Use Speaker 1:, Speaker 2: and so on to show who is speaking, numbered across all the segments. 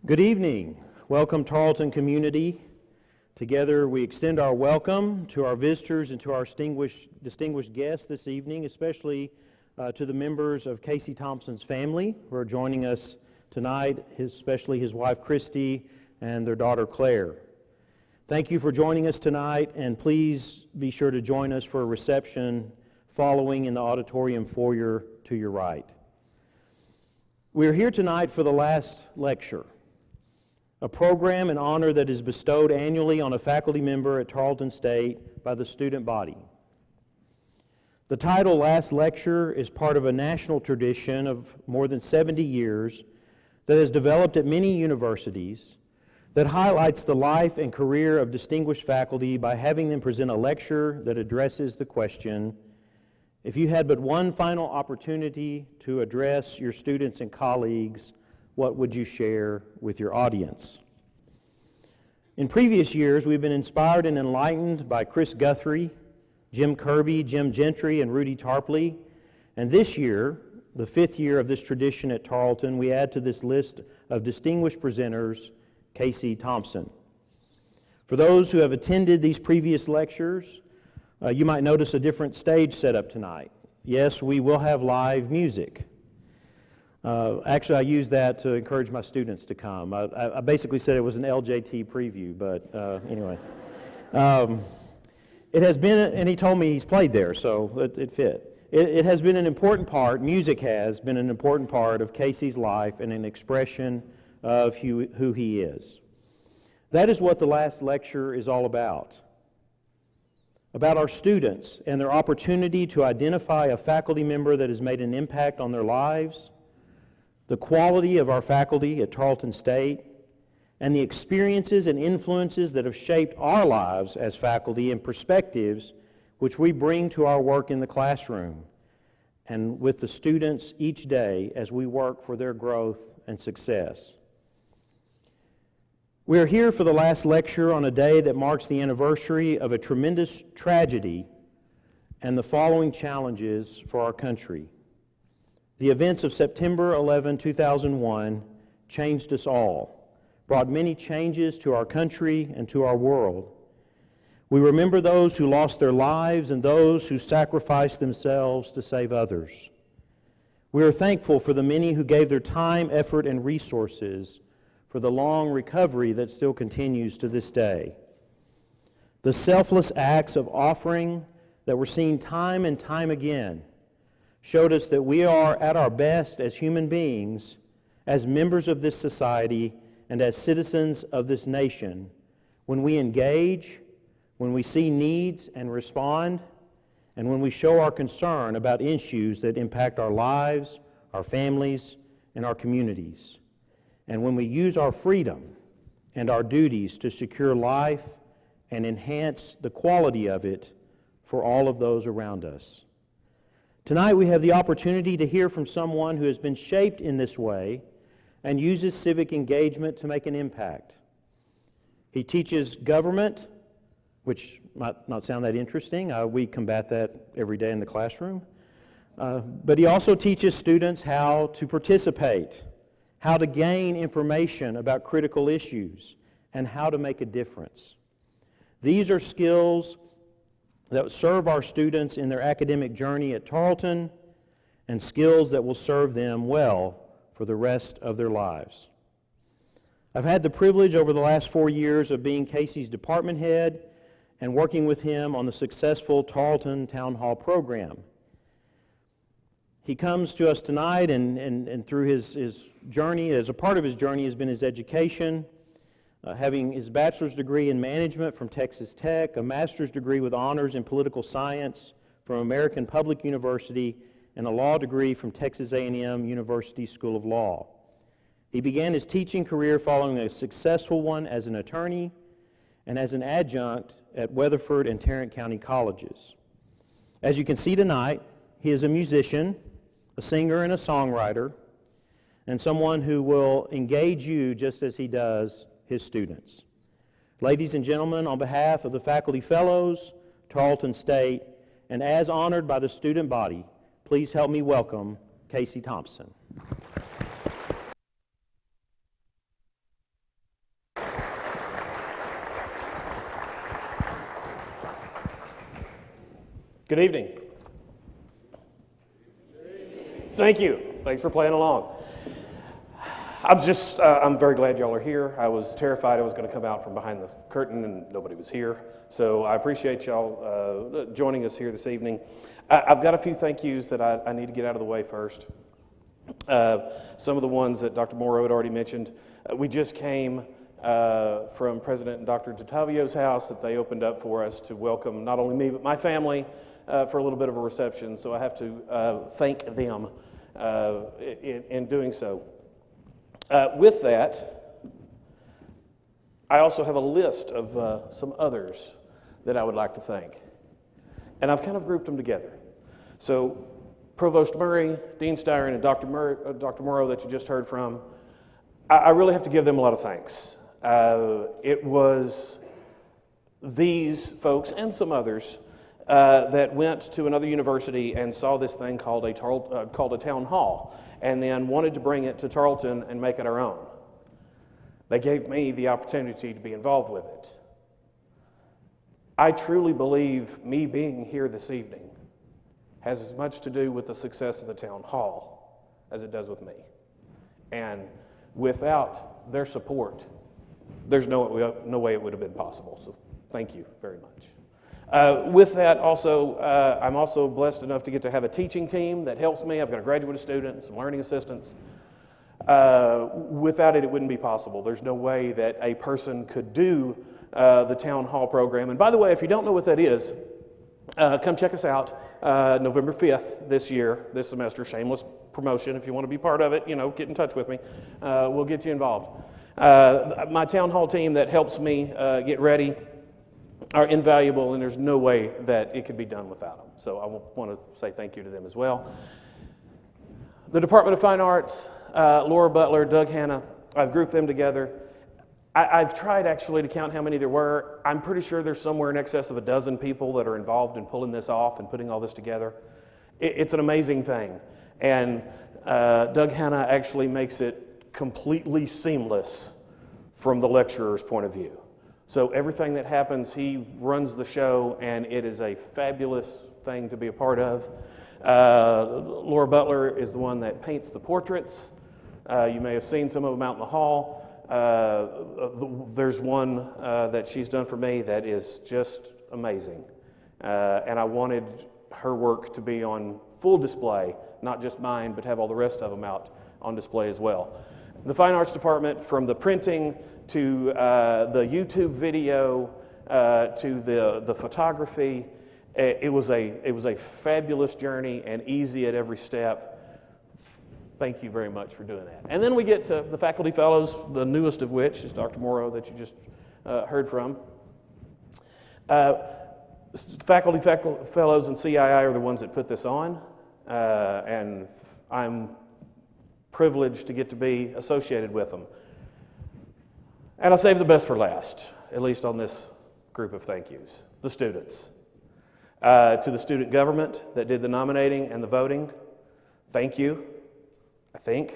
Speaker 1: Good evening. Welcome, Tarleton community. Together we extend our welcome to our visitors and to our distinguished guests this evening, especially to the members of Casey Thompson's family who are joining us tonight, especially his wife Christy and their daughter Claire. Thank you for joining us tonight, and please be sure to join us for a reception following in the auditorium foyer to your right. We're here tonight for the last lecture, a program and honor that is bestowed annually on a faculty member at Tarleton State by the student body. The title Last Lecture is part of a national tradition of more than 70 years that has developed at many universities that highlights the life and career of distinguished faculty by having them present a lecture that addresses the question, if you had but one final opportunity to address your students and colleagues, what would you share with your audience? In previous years, we've been inspired and enlightened by Chris Guthrie, Jim Kirby, Jim Gentry, and Rudy Tarpley. And this year, the fifth year of this tradition at Tarleton, we add to this list of distinguished presenters, Casey Thompson. For those who have attended these previous lectures, you might notice a different stage setup tonight. Yes, we will have live music. Actually, I use that to encourage my students to come. I basically said it was an LJT preview, but anyway. It has been, and he told me he's played there, so it fit. It has been an important part, music has been an important part of Casey's life and an expression of who he is. That is what the last lecture is all about our students and their opportunity to identify a faculty member that has made an impact on their lives, the quality of our faculty at Tarleton State, and the experiences and influences that have shaped our lives as faculty and perspectives which we bring to our work in the classroom and with the students each day as we work for their growth and success. We are here for the last lecture on a day that marks the anniversary of a tremendous tragedy and the following challenges for our country. The events of September 11, 2001 changed us all, brought many changes to our country and to our world. We remember those who lost their lives and those who sacrificed themselves to save others. We are thankful for the many who gave their time, effort, and resources for the long recovery that still continues to this day. The selfless acts of offering that were seen time and time again showed us that we are at our best as human beings, as members of this society, and as citizens of this nation, when we engage, when we see needs and respond, and when we show our concern about issues that impact our lives, our families, and our communities, and when we use our freedom and our duties to secure life and enhance the quality of it for all of those around us. Tonight we have the opportunity to hear from someone who has been shaped in this way and uses civic engagement to make an impact. He teaches government, which might not sound that interesting. We combat that every day in the classroom. But he also teaches students how to participate, how to gain information about critical issues, and how to make a difference. These are skills that serve our students in their academic journey at Tarleton, and skills that will serve them well for the rest of their lives. I've had the privilege over the last 4 years of being Casey's department head and working with him on the successful Tarleton Town Hall program. He comes to us tonight and through his journey, as a part of his journey has been his education, having his bachelor's degree in management from Texas Tech, a master's degree with honors in political science from American Public University, and a law degree from Texas A&M University School of Law. He began his teaching career following a successful one as an attorney and as an adjunct at Weatherford and Tarrant County colleges. As you can see tonight, he is a musician, a singer and a songwriter, and someone who will engage you just as he does his students. Ladies and gentlemen, on behalf of the faculty fellows, Tarleton State, and as honored by the student body, please help me welcome Casey Thompson.
Speaker 2: Good evening. Thank you. Thanks for playing along. I'm very glad y'all are here. I was terrified I was going to come out from behind the curtain and nobody was here. So I appreciate y'all joining us here this evening. I've got a few thank yous that I need to get out of the way first. Some of the ones that Dr. Morrow had already mentioned. We just came from President and Dr. Dottavio's house that they opened up for us to welcome not only me but my family for a little bit of a reception. So I have to thank them in doing so. With that, I also have a list of some others that I would like to thank. And I've kind of grouped them together. So Provost Murray, Dean Styron, and Dr. Morrow that you just heard from, I really have to give them a lot of thanks. It was these folks and some others that went to another university and saw this thing called a town hall, and then wanted to bring it to Tarleton and make it our own. They gave me the opportunity to be involved with it. I truly believe me being here this evening has as much to do with the success of the town hall as it does with me. And without their support, there's no way it would have been possible. So thank you very much. With that, also, I'm also blessed enough to get to have a teaching team that helps me. I've got a graduate student and some learning assistants. Without it, it wouldn't be possible. There's no way that a person could do the town hall program. And by the way, if you don't know what that is, come check us out November 5th this semester. Shameless promotion. If you want to be part of it, get in touch with me. We'll get you involved. My town hall team that helps me get ready are invaluable, and there's no way that it could be done without them. So I want to say thank you to them as well. The Department of Fine Arts, Laura Butler, Doug Hanna, I've grouped them together. I've tried actually to count how many there were. I'm pretty sure there's somewhere in excess of a dozen people that are involved in pulling this off and putting all this together. It's an amazing thing. And Doug Hanna actually makes it completely seamless from the lecturer's point of view. So everything that happens, he runs the show, and it is a fabulous thing to be a part of. Laura Butler is the one that paints the portraits. You may have seen some of them out in the hall. There's one that she's done for me that is just amazing. And I wanted her work to be on full display, not just mine, but have all the rest of them out on display as well. The Fine Arts Department, from the printing to the YouTube video to the photography, it was a fabulous journey and easy at every step. Thank you very much for doing that. And then we get to the faculty fellows, the newest of which is Dr. Morrow that you just heard from. Faculty fellows and CII are the ones that put this on, and I'm privileged to get to be associated with them. And I'll save the best for last, at least on this group of thank yous, the students. To the student government that did the nominating and the voting, thank you, I think.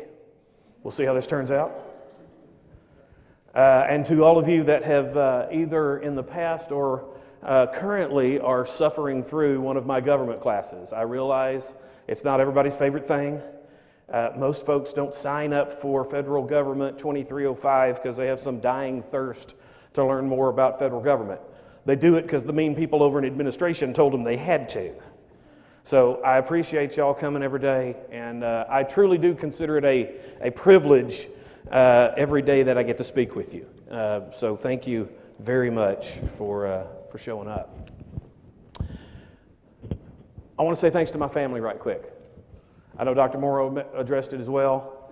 Speaker 2: We'll see how this turns out. And to all of you that have either in the past or currently are suffering through one of my government classes. I realize it's not everybody's favorite thing. Most folks don't sign up for federal government 2305 because they have some dying thirst to learn more about federal government. They do it because the mean people over in administration told them they had to. So I appreciate y'all coming every day, and I truly do consider it a privilege every day that I get to speak with you. So thank you very much for showing up. I want to say thanks to my family right quick. I know Dr. Morrow addressed it as well.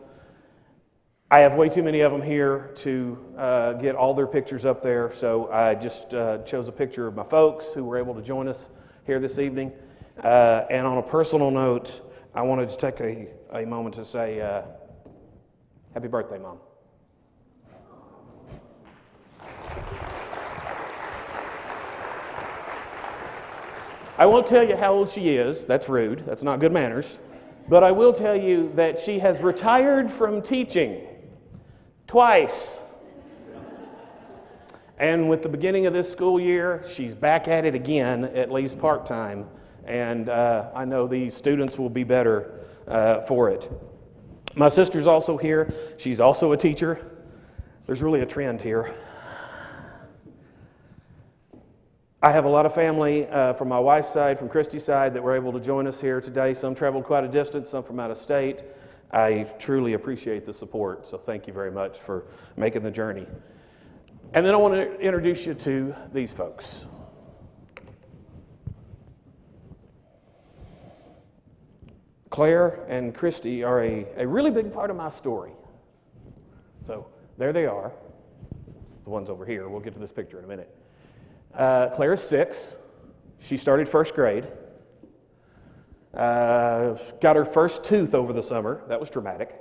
Speaker 2: I have way too many of them here to get all their pictures up there, so I just chose a picture of my folks who were able to join us here this evening. And on a personal note, I wanted to take a moment to say, happy birthday, Mom. I won't tell you how old she is. That's rude. That's not good manners. But I will tell you that she has retired from teaching twice. And with the beginning of this school year, she's back at it again, at least part-time. and I know the students will be better for it. My sister's also here. She's also a teacher. There's really a trend here. I have a lot of family from my wife's side, from Christy's side, that were able to join us here today. Some traveled quite a distance, some from out of state. I truly appreciate the support, so thank you very much for making the journey. And then I want to introduce you to these folks. Claire and Christy are a really big part of my story. So there they are, the ones over here. We'll get to this picture in a minute. Claire's 6. She started first grade. Got her first tooth over the summer. That was traumatic.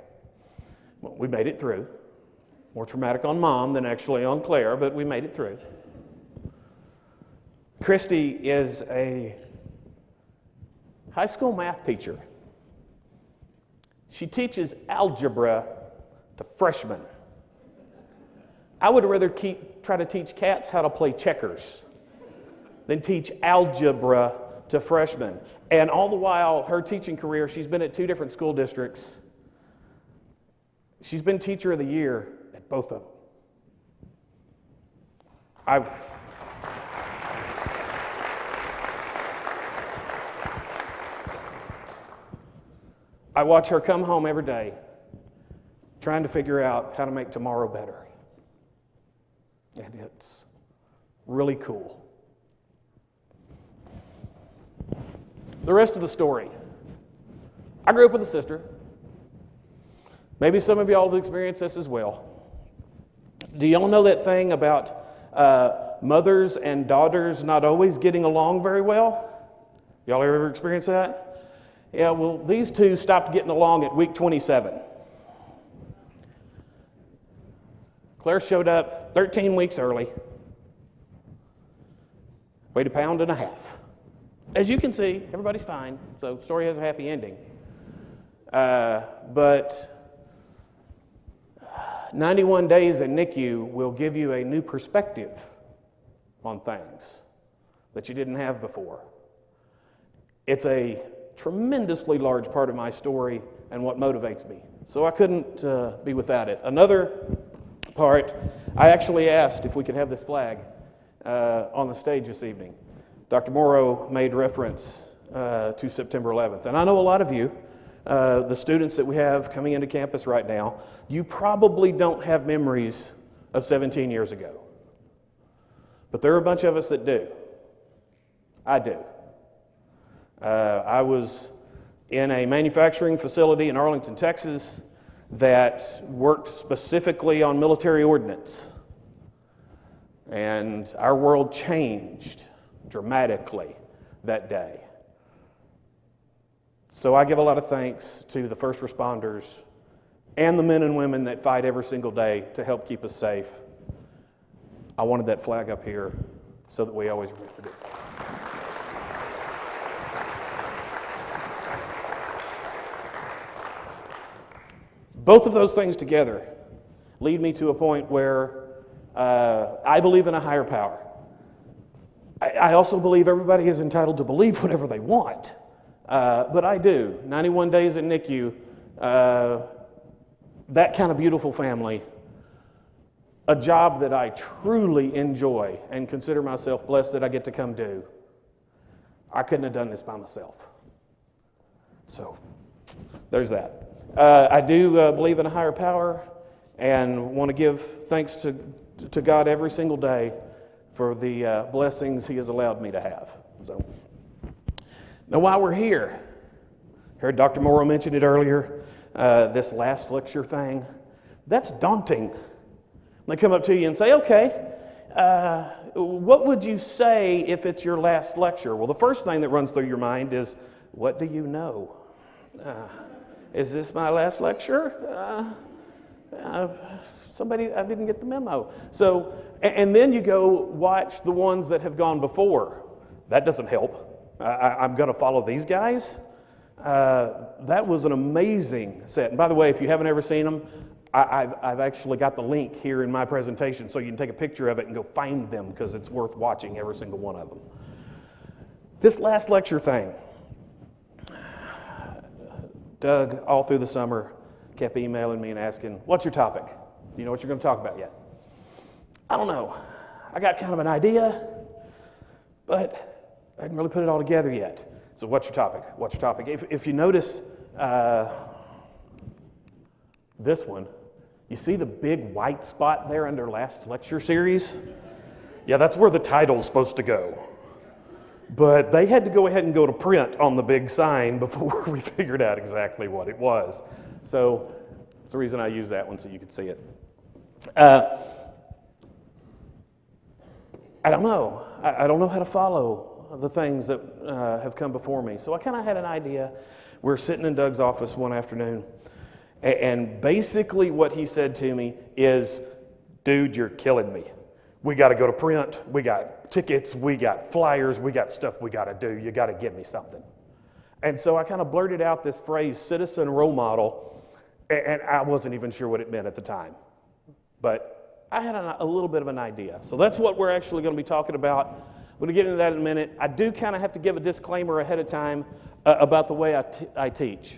Speaker 2: Well, we made it through. More traumatic on Mom than actually on Claire, but we made it through. Christy is a high school math teacher. She teaches algebra to freshmen. I would rather try to teach cats how to play checkers than teach algebra to freshmen. And all the while, her teaching career, she's been at 2 different school districts. She's been Teacher of the Year at both of them. I watch her come home every day trying to figure out how to make tomorrow better. And it's really cool. The rest of the story. I grew up with a sister. Maybe some of y'all have experienced this as well. Do y'all know that thing about mothers and daughters not always getting along very well? Y'all ever experienced that? Yeah, well, these two stopped getting along at week 27. Claire showed up 13 weeks early, weighed 1.5 pounds. As you can see, everybody's fine, so the story has a happy ending. But 91 days in NICU will give you a new perspective on things that you didn't have before. It's a tremendously large part of my story and what motivates me. So I couldn't be without it. Another part, I actually asked if we could have this flag on the stage this evening. Dr. Morrow made reference to September 11th. And I know a lot of you, the students that we have coming into campus right now, you probably don't have memories of 17 years ago. But there are a bunch of us that do. I do. I was in a manufacturing facility in Arlington, Texas, that worked specifically on military ordnance. And our world changed dramatically that day. So I give a lot of thanks to the first responders and the men and women that fight every single day to help keep us safe. I wanted that flag up here so that we always remembered it. Both of those things together lead me to a point where I believe in a higher power. I also believe everybody is entitled to believe whatever they want, but I do. 91 days in NICU, that kind of beautiful family, a job that I truly enjoy and consider myself blessed that I get to come do. I couldn't have done this by myself. So, there's that. I do believe in a higher power and want to give thanks to God every single day for the blessings He has allowed me to have. So, now while we're here, heard Dr. Morrow mention it earlier, this last lecture thing, that's daunting. They come up to you and say, okay, what would you say if it's your last lecture? Well, the first thing that runs through your mind is, what do you know? Is this my last lecture? I didn't get the memo. So, and then you go watch the ones that have gone before. That doesn't help. I'm going to follow these guys. That was an amazing set. And by the way, if you haven't ever seen them, I've actually got the link here in my presentation so you can take a picture of it and go find them because it's worth watching every single one of them. This last lecture thing, Doug, all through the summer, kept emailing me and asking, what's your topic? Do you know what you're going to talk about yet? I don't know. I got kind of an idea, but I hadn't really put it all together yet. So what's your topic? What's your topic? If you notice this one, you see the big white spot there under last lecture series? Yeah, that's where the title's supposed to go. But they had to go ahead and go to print on the big sign before we figured out exactly what it was. So that's the reason I use that one, so you could see it. I don't know. I don't know how to follow the things that have come before me. So I kind of had an idea. We were sitting in Doug's office one afternoon, and basically what he said to me is, dude, you're killing me. We got to go to print. We got tickets. We got flyers. We got stuff we got to do. You got to give me something. And so I kind of blurted out this phrase, citizen role model, and I wasn't even sure what it meant at the time. But I had a little bit of an idea. So that's what we're actually going to be talking about. We're going to get into that in a minute. I do kind of have to give a disclaimer ahead of time about the way I teach.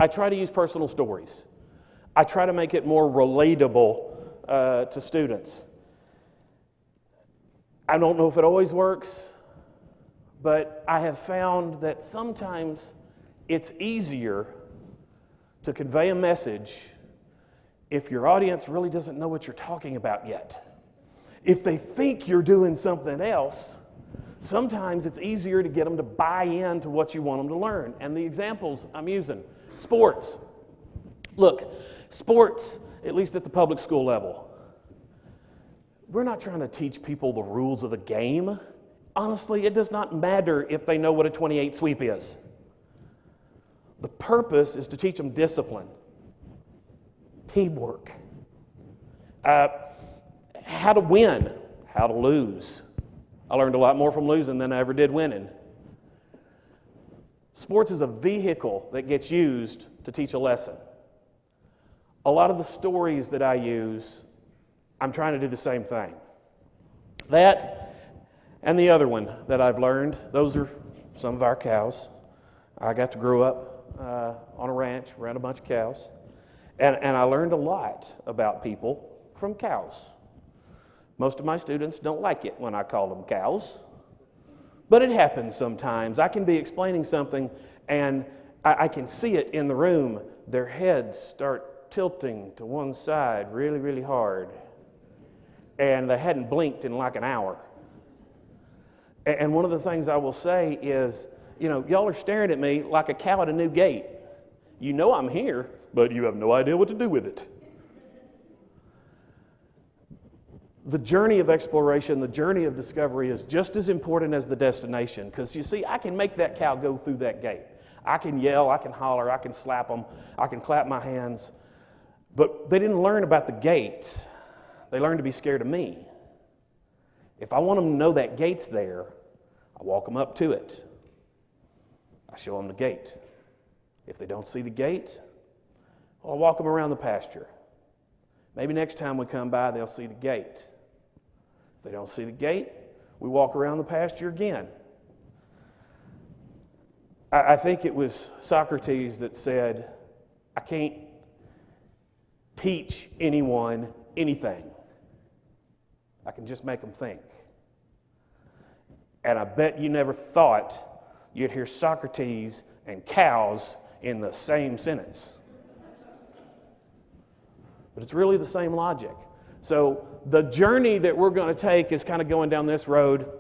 Speaker 2: I try to use personal stories. I try to make it more relatable to students. I don't know if it always works, but I have found that sometimes it's easier to convey a message if your audience really doesn't know what you're talking about yet. If they think you're doing something else, sometimes it's easier to get them to buy into what you want them to learn. And the examples I'm using, sports. Look, sports, at least at the public school level, we're not trying to teach people the rules of the game. Honestly, it does not matter if they know what a 28 sweep is. The purpose is to teach them discipline, teamwork, how to win, how to lose. I learned a lot more from losing than I ever did winning. Sports is a vehicle that gets used to teach a lesson. A lot of the stories that I use, I'm trying to do the same thing. That and the other one that I've learned, those are some of our cows. I got to grow up on a ranch around a bunch of cows. And I learned a lot about people from cows. Most of my students don't like it when I call them cows. But it happens sometimes. I can be explaining something and I can see it in the room. Their heads start tilting to one side really, really hard. And they hadn't blinked in like an hour. And one of the things I will say is, y'all are staring at me like a cow at a new gate. You know I'm here, but you have no idea what to do with it. The journey of exploration, the journey of discovery is just as important as the destination. Because you see, I can make that cow go through that gate. I can yell, I can holler, I can slap them, I can clap my hands. But they didn't learn about the gate. They learn to be scared of me. If I want them to know that gate's there, I walk them up to it. I show them the gate. If they don't see the gate, well, I walk them around the pasture. Maybe next time we come by, they'll see the gate. If they don't see the gate, we walk around the pasture again. I think it was Socrates that said, I can't teach anyone anything. I can just make them think. And I bet you never thought you'd hear Socrates and cows in the same sentence. But it's really the same logic. So the journey that we're going to take is kind of going down this road.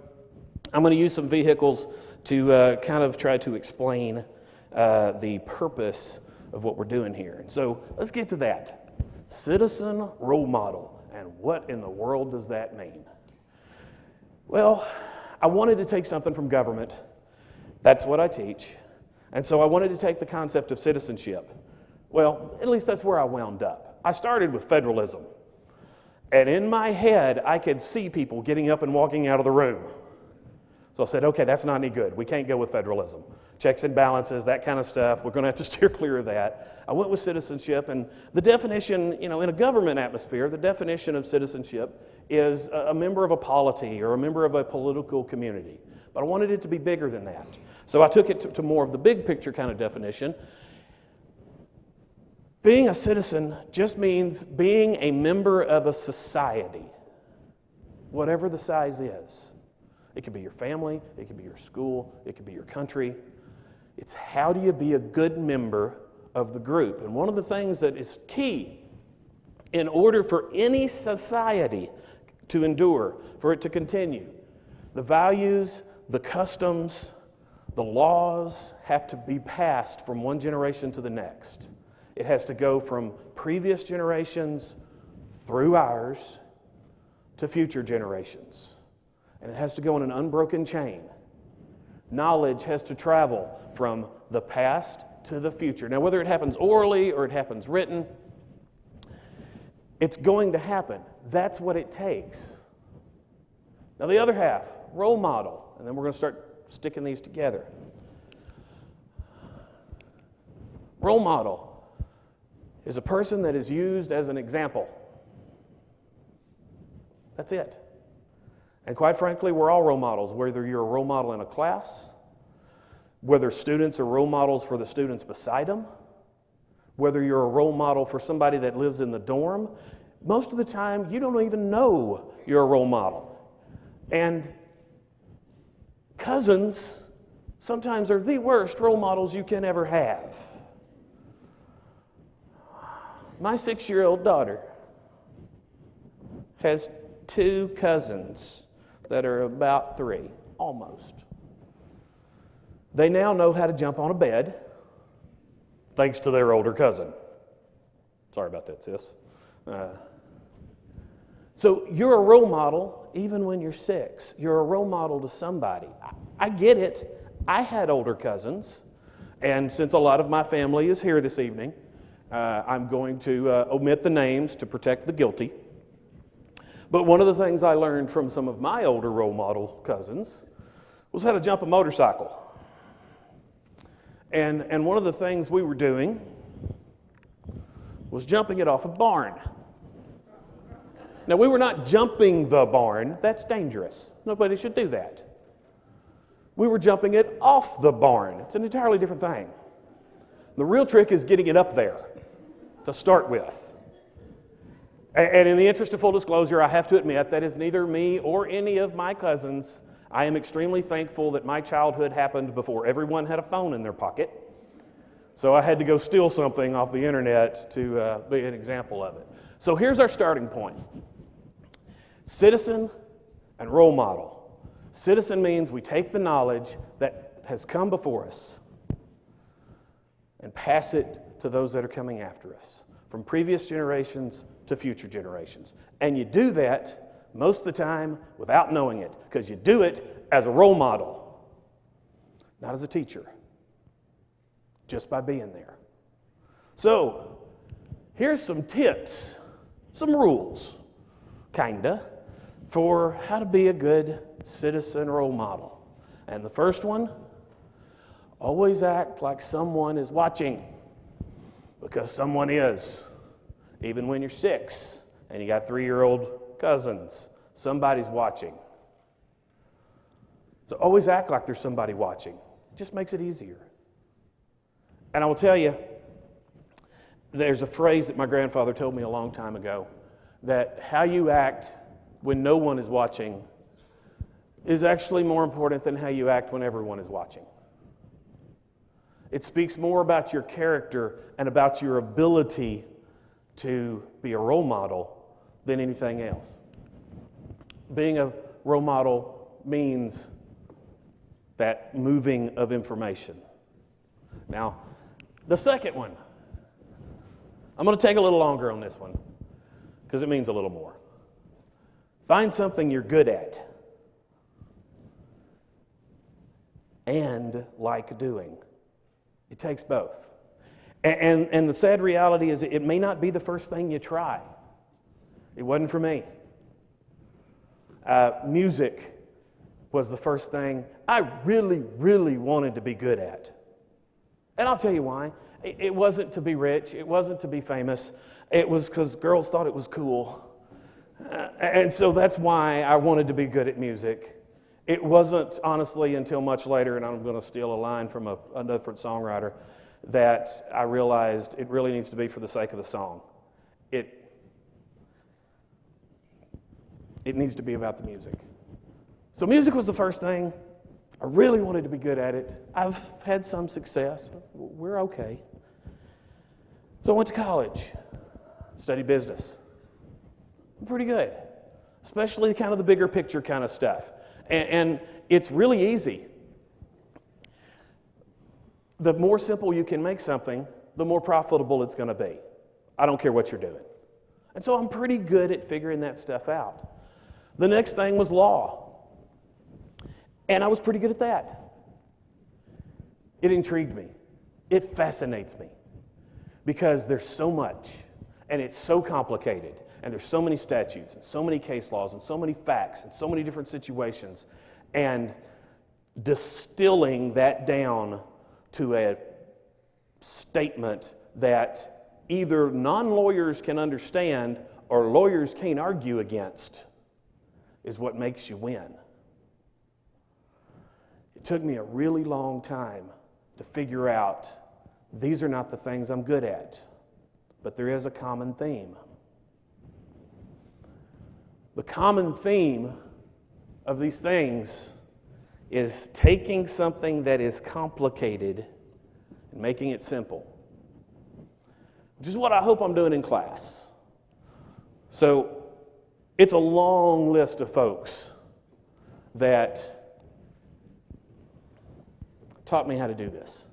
Speaker 2: I'm going to use some vehicles to kind of try to explain the purpose of what we're doing here. And so let's get to that. Citizen role model. And what in the world does that mean? Well, I wanted to take something from government. That's what I teach. And so I wanted to take the concept of citizenship. Well, at least that's where I wound up. I started with federalism. And in my head, I could see people getting up and walking out of the room. So I said, okay, that's not any good. We can't go with federalism. Checks and balances, that kind of stuff. We're going to have to steer clear of that. I went with citizenship, and the definition, in a government atmosphere, the definition of citizenship is a member of a polity or a member of a political community. but I wanted it to be bigger than that. So I took it to more of the big picture kind of definition. Being a citizen just means being a member of a society, whatever the size is. It could be your family, it could be your school, it could be your country. It's how do you be a good member of the group? And one of the things that is key in order for any society to endure, for it to continue, the values, the customs, the laws have to be passed from one generation to the next. It has to go from previous generations through ours to future generations. And it has to go in an unbroken chain. Knowledge has to travel from the past to the future. Now, whether it happens orally or it happens written, it's going to happen. That's what it takes. Now, the other half, role model, and then we're going to start sticking these together. Role model is a person that is used as an example. That's it. And quite frankly, we're all role models, whether you're a role model in a class, whether students are role models for the students beside them, whether you're a role model for somebody that lives in the dorm. Most of the time, you don't even know you're a role model. And cousins sometimes are the worst role models you can ever have. My 6-year-old daughter has 2 cousins that are about 3, almost. They now know how to jump on a bed, thanks to their older cousin. Sorry about that, sis. So you're a role model even when you're 6. You're a role model to somebody. I get it. I had older cousins, and since a lot of my family is here this evening, I'm going to omit the names to protect the guilty. But one of the things I learned from some of my older role model cousins was how to jump a motorcycle. And one of the things we were doing was jumping it off a barn. Now, we were not jumping the barn. That's dangerous. Nobody should do that. We were jumping it off the barn. It's an entirely different thing. The real trick is getting it up there to start with. And in the interest of full disclosure, I have to admit that is neither me or any of my cousins. I am extremely thankful that my childhood happened before everyone had a phone in their pocket. So I had to go steal something off the internet to be an example of it. So here's our starting point. Citizen and role model. Citizen means we take the knowledge that has come before us and pass it to those that are coming after us, from previous generations to future generations. And you do that most of the time without knowing it, because you do it as a role model, not as a teacher, just by being there. So, here's some tips, some rules, kinda, for how to be a good citizen role model. And the first one, always act like someone is watching, because someone is. Even when you're 6 and you got 3-year-old cousins, somebody's watching. So always act like there's somebody watching. It just makes it easier. And I will tell you, there's a phrase that my grandfather told me a long time ago, that how you act when no one is watching is actually more important than how you act when everyone is watching. It speaks more about your character and about your ability to be a role model than anything else. Being a role model means that moving of information. Now, the second one, I'm going to take a little longer on this one because it means a little more. Find something you're good at and like doing. It takes both. And the sad reality is it may not be the first thing you try. It wasn't for me. Music was the first thing I really, really wanted to be good at. And I'll tell you why. It wasn't to be rich. It wasn't to be famous. It was because girls thought it was cool. And so that's why I wanted to be good at music. It wasn't, honestly, until much later, and I'm going to steal a line from a different songwriter, that I realized it really needs to be for the sake of the song. It needs to be about the music. So music was the first thing. I really wanted to be good at it. I've had some success. We're okay. So I went to college, studied business. I'm pretty good, especially kind of the bigger picture kind of stuff. And it's really easy. The more simple you can make something, the more profitable it's going to be. I don't care what you're doing. And so I'm pretty good at figuring that stuff out. The next thing was law. And I was pretty good at that. It intrigued me. It fascinates me. Because there's so much, and it's so complicated, and there's so many statutes, and so many case laws, and so many facts, and so many different situations, and distilling that down to a statement that either non-lawyers can understand or lawyers can't argue against is what makes you win. It took me a really long time to figure out these are not the things I'm good at, but there is a common theme. The common theme of these things is taking something that is complicated and making it simple, which is what I hope I'm doing in class. So it's a long list of folks that taught me how to do this.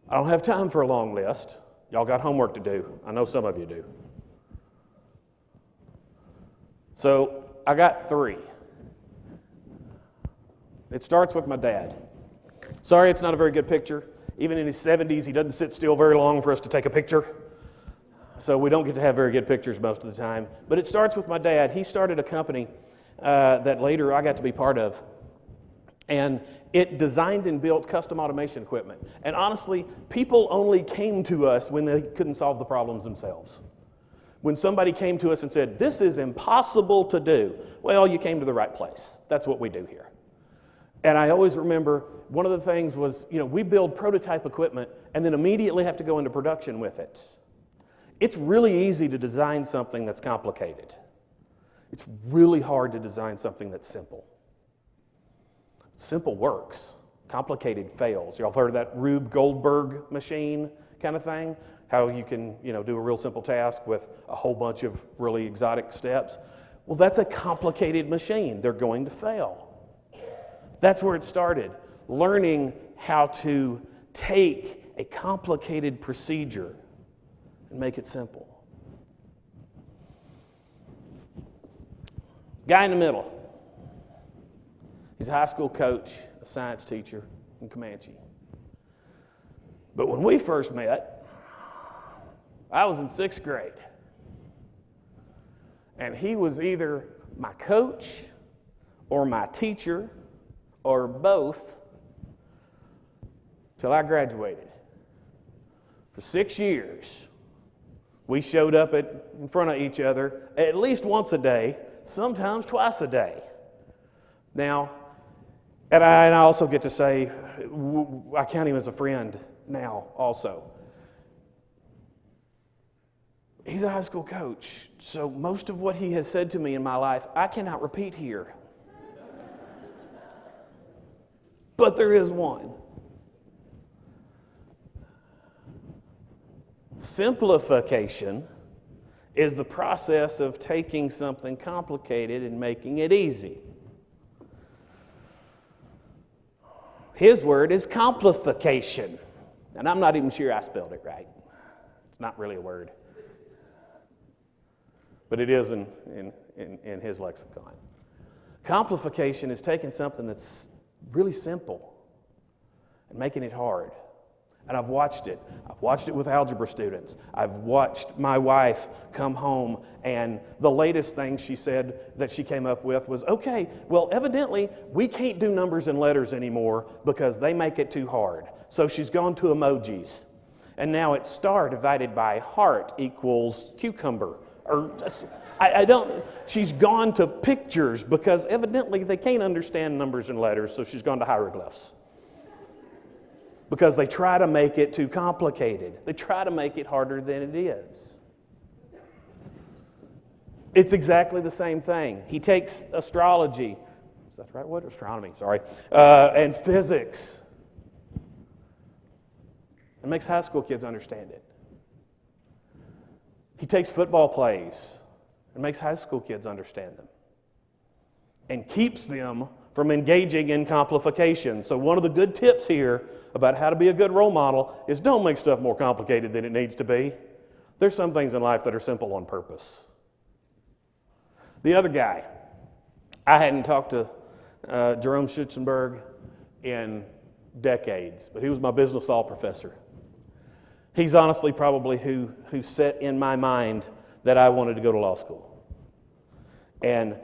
Speaker 2: I don't have time for a long list. Y'all got homework to do. I know some of you do. So I got 3. It starts with my dad. Sorry, it's not a very good picture. Even in his 70s, he doesn't sit still very long for us to take a picture. So we don't get to have very good pictures most of the time. But it starts with my dad. He started a company that later I got to be part of. And it designed and built custom automation equipment. And honestly, people only came to us when they couldn't solve the problems themselves. When somebody came to us and said, this is impossible to do, well, you came to the right place. That's what we do here. And I always remember one of the things was, we build prototype equipment and then immediately have to go into production with it. It's really easy to design something that's complicated. It's really hard to design something that's simple. Simple works. Complicated fails. Y'all heard of that Rube Goldberg machine kind of thing? How you can, do a real simple task with a whole bunch of really exotic steps. Well, that's a complicated machine. They're going to fail. That's where it started. Learning how to take a complicated procedure and make it simple. Guy in the middle. He's a high school coach, a science teacher in Comanche. But when we first met, I was in 6th grade. And he was either my coach or my teacher or both till I graduated. For 6 years, we showed up in front of each other at least once a day, sometimes twice a day. Now, and I also get to say, I count him as a friend now also. He's a high school coach, so most of what he has said to me in my life, I cannot repeat here. But there is one. Simplification is the process of taking something complicated and making it easy. His word is complification. And I'm not even sure I spelled it right. It's not really a word. But it is in his lexicon. Complification is taking something that's really simple and making it hard. And I've watched it. I've watched it with algebra students. I've watched my wife come home, and the latest thing she said that she came up with was, okay, well, evidently, we can't do numbers and letters anymore because they make it too hard. So she's gone to emojis. And now it's star divided by heart equals cucumber Or I don't, she's gone to pictures because evidently they can't understand numbers and letters, so she's gone to hieroglyphs. Because they try to make it too complicated. They try to make it harder than it is. It's exactly the same thing. He takes astrology, is that the right word? Astronomy, sorry, and physics, and makes high school kids understand it. He takes football plays and makes high school kids understand them, and keeps them from engaging in complication. So one of the good tips here about how to be a good role model is don't make stuff more complicated than it needs to be. There's some things in life that are simple on purpose. The other guy, I hadn't talked to Jerome Schutzenberg in decades, but he was my business law professor. He's honestly probably who set in my mind that I wanted to go to law school. And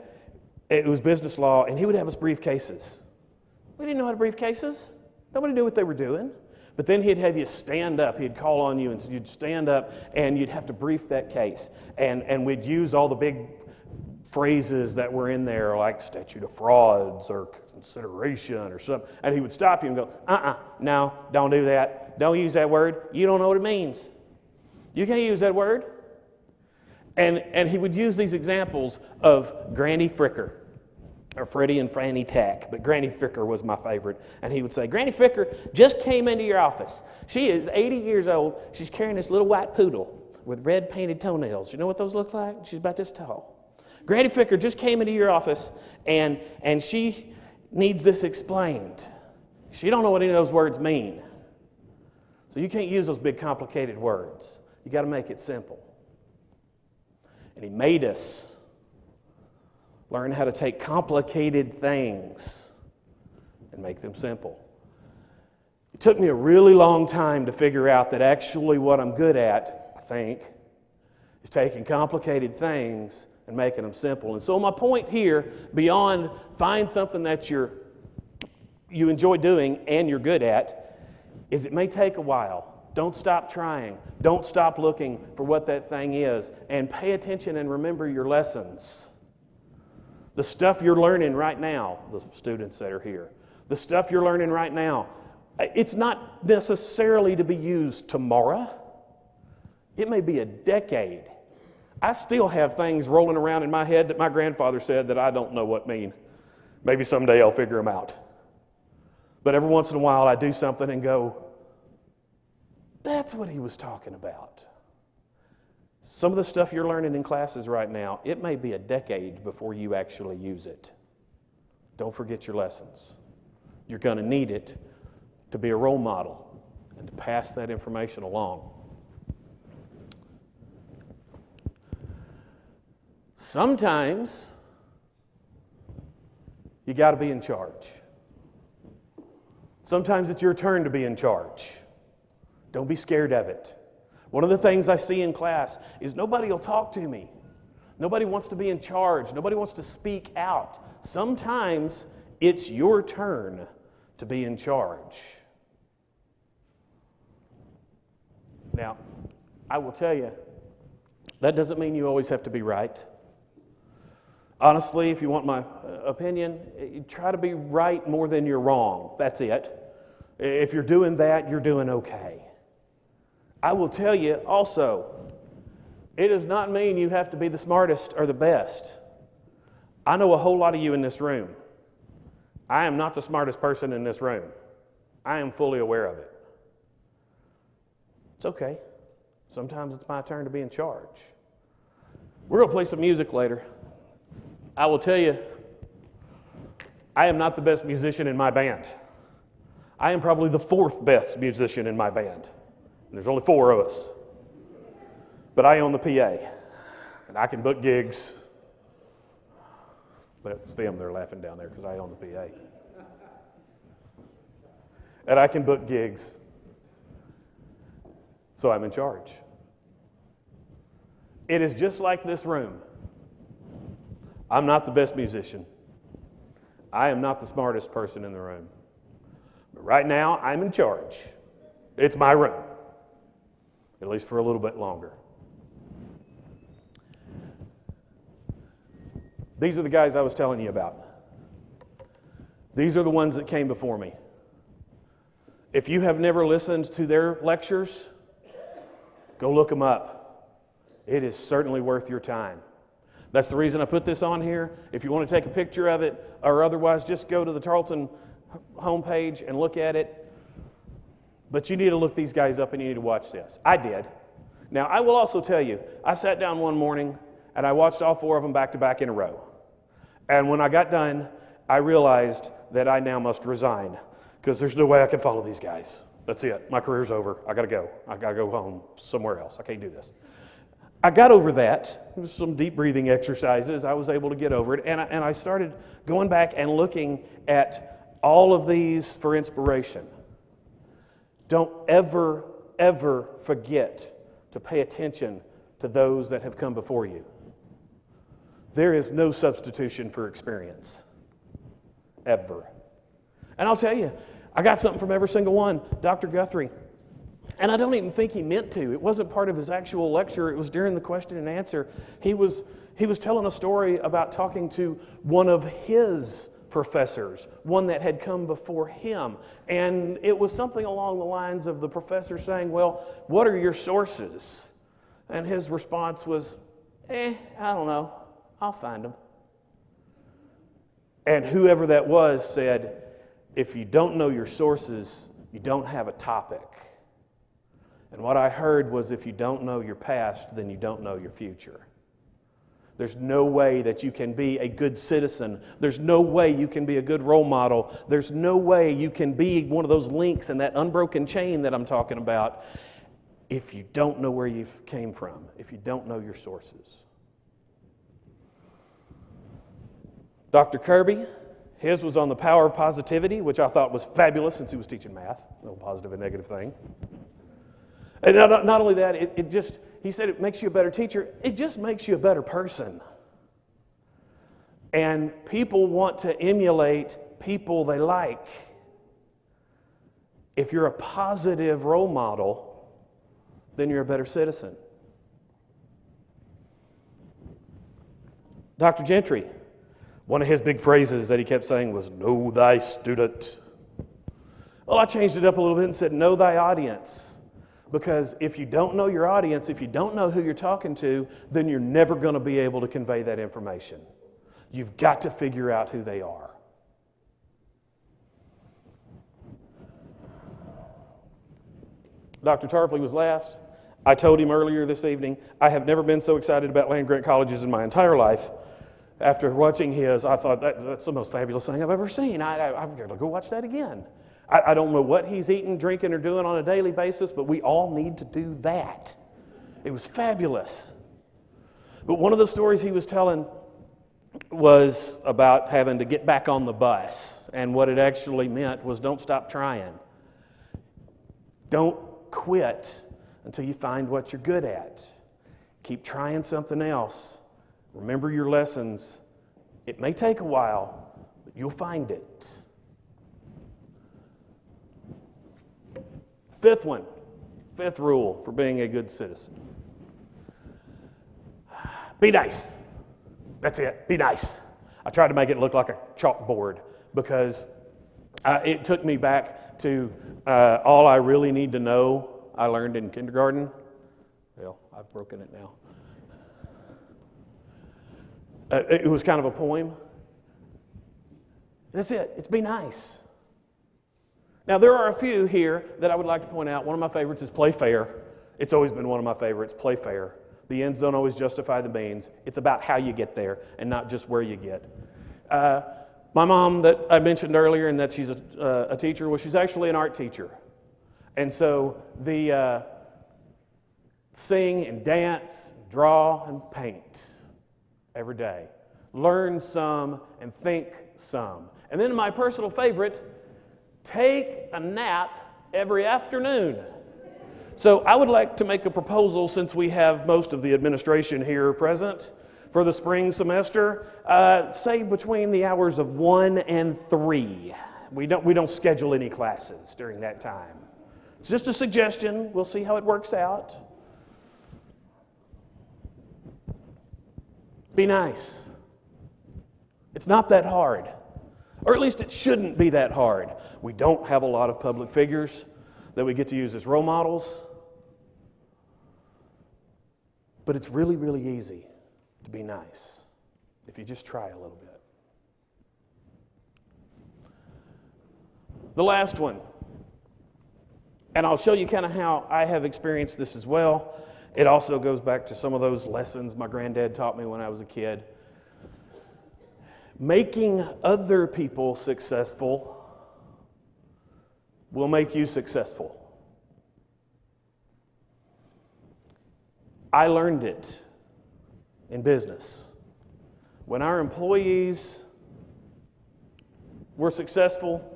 Speaker 2: it was business law, and he would have us brief cases. We didn't know how to brief cases. Nobody knew what they were doing. But then he'd have you stand up. He'd call on you, and you'd stand up, and you'd have to brief that case. And we'd use all the big phrases that were in there, like statute of frauds or consideration or something. And he would stop you and go, no, don't do that. Don't use that word. You don't know what it means. You can't use that word. And he would use these examples of Granny Fricker, or Freddie and Franny Tack, but Granny Fricker was my favorite. And he would say, Granny Fricker just came into your office. She is 80 years old. She's carrying this little white poodle with red painted toenails. You know what those look like? She's about this tall. Granny Fricker just came into your office, and she needs this explained. She don't know what any of those words mean. So you can't use those big complicated words. You got to make it simple. And he made us learn how to take complicated things and make them simple. It took me a really long time to figure out that actually what I'm good at, I think, is taking complicated things and making them simple. And so my point here, beyond find something that you enjoy doing and you're good at, is it may take a while. Don't stop trying. Don't stop looking for what that thing is. And pay attention and remember your lessons. The stuff you're learning right now, the students that are here, the stuff you're learning right now, it's not necessarily to be used tomorrow. It may be a decade. I still have things rolling around in my head that my grandfather said that I don't know what mean. Maybe someday I'll figure them out. But every once in a while I do something and go, that's what he was talking about. Some of the stuff you're learning in classes right now, it may be a decade before you actually use it. Don't forget your lessons. You're going to need it to be a role model and to pass that information along. Sometimes you got to be in charge. Sometimes it's your turn to be in charge. Don't be scared of it. One of the things I see in class is nobody will talk to me. Nobody wants to be in charge. Nobody wants to speak out. Sometimes it's your turn to be in charge. Now, I will tell you, that doesn't mean you always have to be right. Honestly, if you want my opinion, you try to be right more than you're wrong. That's it. If you're doing that, you're doing okay. I will tell you also, it does not mean you have to be the smartest or the best. I know a whole lot of you in this room. I am not the smartest person in this room. I am fully aware of it. It's okay. Sometimes it's my turn to be in charge. We're going to play some music later. I will tell you, I am not the best musician in my band. I am probably the fourth best musician in my band. There's only 4 of us. But I own the PA, and I can book gigs. But it's them, they're laughing down there because I own the PA. And I can book gigs. So I'm in charge. It is just like this room. I'm not the best musician. I am not the smartest person in the room. But right now, I'm in charge. It's my room. At least for a little bit longer. These are the guys I was telling you about. These are the ones that came before me. If you have never listened to their lectures, go look them up. It is certainly worth your time. That's the reason I put this on here. If you want to take a picture of it, or otherwise just go to the Tarleton homepage and look at it. But you need to look these guys up and you need to watch this. I did. Now, I will also tell you, I sat down one morning and I watched all 4 of them back to back in a row. And when I got done, I realized that I now must resign because there's no way I can follow these guys. That's it. My career's over. I got to go. I got to go home somewhere else. I can't do this. I got over that. Some deep breathing exercises. I was able to get over it. And I started going back and looking at all of these for inspiration. Don't ever, ever forget to pay attention to those that have come before you. There is no substitution for experience. Ever. And I'll tell you, I got something from every single one. Dr. Guthrie. And I don't even think he meant to. It wasn't part of his actual lecture. It was during the question and answer. He was telling a story about talking to one of his professors, one that had come before him. And it was something along the lines of the professor saying, well, what are your sources? And his response was, I don't know. I'll find them. And whoever that was said, if you don't know your sources, you don't have a topic. And what I heard was, if you don't know your past, then you don't know your future. There's no way that you can be a good citizen. There's no way you can be a good role model. There's no way you can be one of those links in that unbroken chain that I'm talking about if you don't know where you came from, if you don't know your sources. Dr. Kirby, his was on the power of positivity, which I thought was fabulous since he was teaching math. No positive and negative thing. And not only that, he said it makes you a better teacher. It just makes you a better person. And people want to emulate people they like. If you're a positive role model, then you're a better citizen. Dr. Gentry, one of his big phrases that he kept saying was, know thy student. Well, I changed it up a little bit and said, know thy audience. Because if you don't know your audience, if you don't know who you're talking to, then you're never going to be able to convey that information. You've got to figure out who they are. Dr. Tarpley was last. I told him earlier this evening, I have never been so excited about land-grant colleges in my entire life. After watching his, I thought that's the most fabulous thing I've ever seen. I've got to go watch that again. I don't know what he's eating, drinking, or doing on a daily basis, but we all need to do that. It was fabulous. But one of the stories he was telling was about having to get back on the bus. And what it actually meant was don't stop trying. Don't quit until you find what you're good at. Keep trying something else. Remember your lessons. It may take a while, but you'll find it. Fifth rule for being a good citizen. Be nice. That's it. Be nice. I tried to make it look like a chalkboard because it took me back to all I really need to know I learned in kindergarten. Well, I've broken it now. It was kind of a poem. That's it. It's be nice. Now, there are a few here that I would like to point out. One of my favorites is play fair. It's always been one of my favorites, play fair. The ends don't always justify the means. It's about how you get there and not just where you get. My mom that I mentioned earlier and that she's a teacher, well, she's actually an art teacher. And so the sing and dance, draw and paint every day. Learn some and think some. And then my personal favorite, take a nap every afternoon. So I would like to make a proposal, since we have most of the administration here present for the spring semester, say between the hours of 1 and 3. We don't schedule any classes during that time. It's just a suggestion. We'll see how it works out. Be nice. It's not that hard. Or at least it shouldn't be that hard. We don't have a lot of public figures that we get to use as role models. But it's really, really easy to be nice if you just try a little bit. The last one, and I'll show you kind of how I have experienced this as well. It also goes back to some of those lessons my granddad taught me when I was a kid. Making other people successful will make you successful. I learned it in business. When our employees were successful,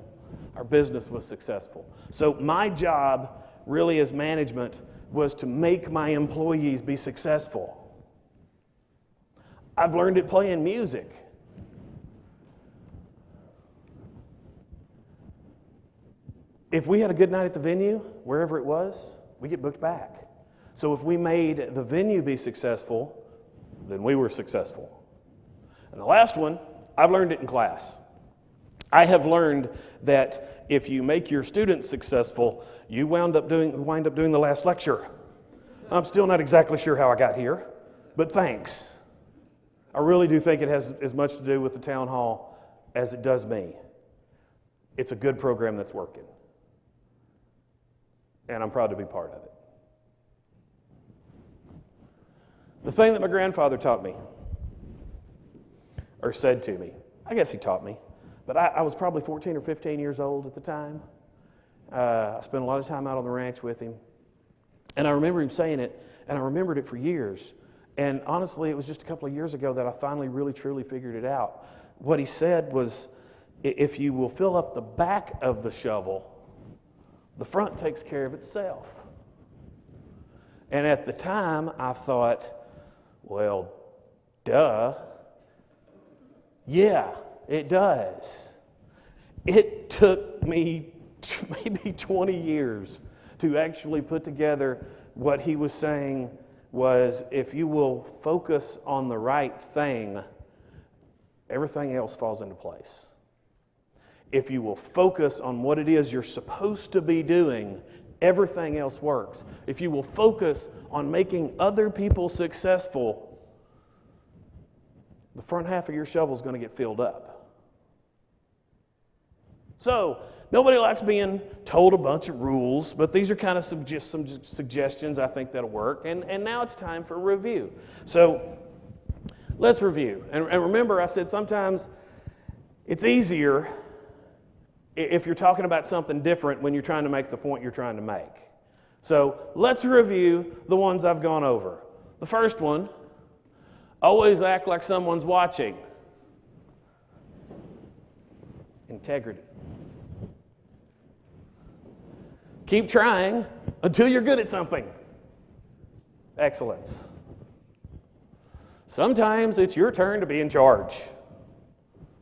Speaker 2: our business was successful. So my job, really as management, was to make my employees be successful. I've learned it playing music. If we had a good night at the venue, wherever it was, we get booked back. So if we made the venue be successful, then we were successful. And the last one, I've learned it in class. I have learned that if you make your students successful, you wind up doing the last lecture. I'm still not exactly sure how I got here, but thanks. I really do think it has as much to do with the town hall as it does me. It's a good program that's working. And I'm proud to be part of it. The thing that my grandfather taught me, or said to me, I guess he taught me, but I was probably 14 or 15 years old at the time. I spent a lot of time out on the ranch with him. And I remember him saying it, and I remembered it for years. And honestly, it was just a couple of years ago that I finally really truly figured it out. What he said was, if you will fill up the back of the shovel, the front takes care of itself. And at the time, I thought, well, duh. Yeah, it does. It took me maybe 20 years to actually put together what he was saying was, if you will focus on the right thing, everything else falls into place. If you will focus on what it is you're supposed to be doing, everything else works. If you will focus on making other people successful, the front half of your shovel is going to get filled up. So, nobody likes being told a bunch of rules, but these are kind of some suggestions I think that'll work. And now it's time for a review. So, let's review. And remember, I said sometimes it's easier if you're talking about something different when you're trying to make the point you're trying to make. So let's review the ones I've gone over. The first one, always act like someone's watching. Integrity. Keep trying until you're good at something. Excellence. Sometimes it's your turn to be in charge.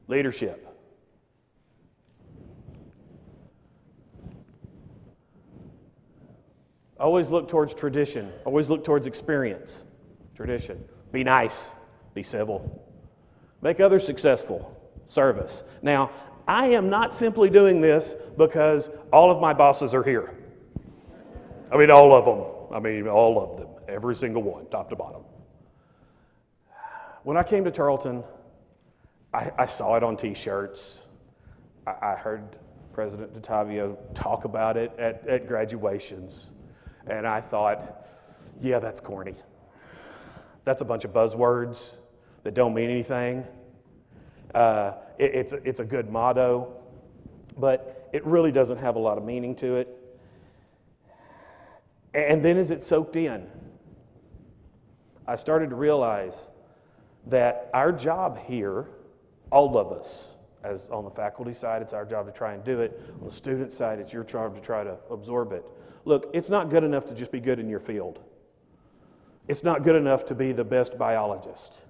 Speaker 2: Leadership. Always look towards tradition. Always look towards experience. Tradition. Be nice. Be civil. Make others successful. Service. Now, I am not simply doing this because all of my bosses are here. I mean, all of them. All of them. Every single one, top to bottom. When I came to Tarleton, I saw it on T-shirts. I heard President DeTavio talk about it at graduations. And I thought, yeah, that's corny. That's a bunch of buzzwords that don't mean anything. It's a good motto, but it really doesn't have a lot of meaning to it. And then as it soaked in, I started to realize that our job here, all of us, as on the faculty side, it's our job to try and do it. On the student side, it's your job to try to absorb it. Look, it's not good enough to just be good in your field. It's not good enough to be the best biologist.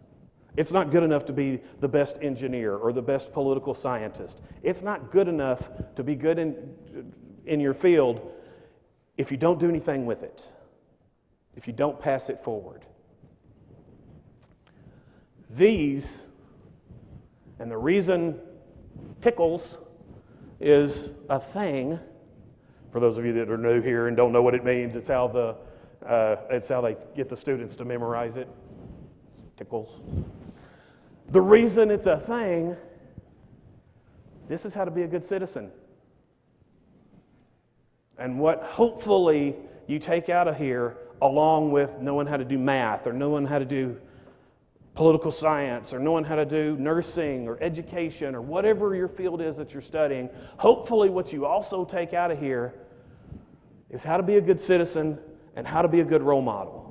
Speaker 2: It's not good enough to be the best engineer or the best political scientist. It's not good enough to be good in your field if you don't do anything with it, if you don't pass it forward. These And the reason tickles is a thing, for those of you that are new here and don't know what it means, it's how they get the students to memorize it. Tickles. The reason it's a thing, this is how to be a good citizen. And what hopefully you take out of here, along with knowing how to do math or knowing how to do political science or knowing how to do nursing or education or whatever your field is that you're studying, hopefully what you also take out of here is how to be a good citizen and how to be a good role model.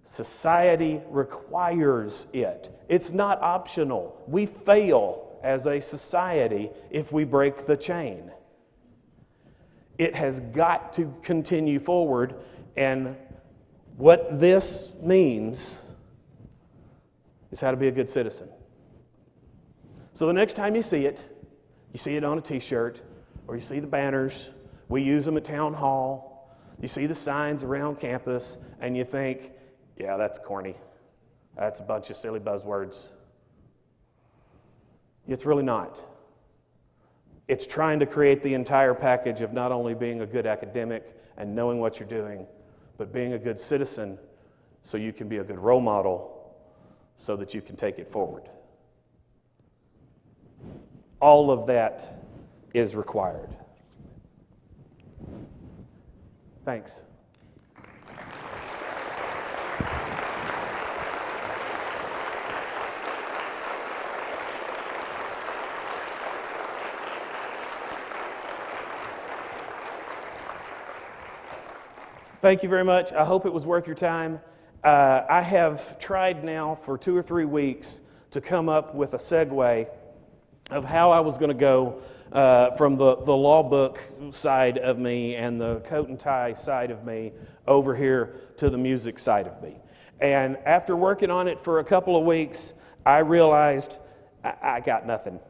Speaker 2: Society requires it. It's not optional. We fail as a society if we break the chain. It has got to continue forward, and what this means is how to be a good citizen. So the next time you see it on a t-shirt, or you see the banners, we use them at town hall, you see the signs around campus, and you think, yeah, that's corny. That's a bunch of silly buzzwords. It's really not. It's trying to create the entire package of not only being a good academic and knowing what you're doing, but being a good citizen so you can be a good role model so that you can take it forward. All of that is required. Thanks. Thank you very much. I hope it was worth your time. I have tried now for 2 or 3 weeks to come up with a segue of how I was going to go from the law book side of me and the coat and tie side of me over here to the music side of me. And after working on it for a couple of weeks, I realized I got nothing.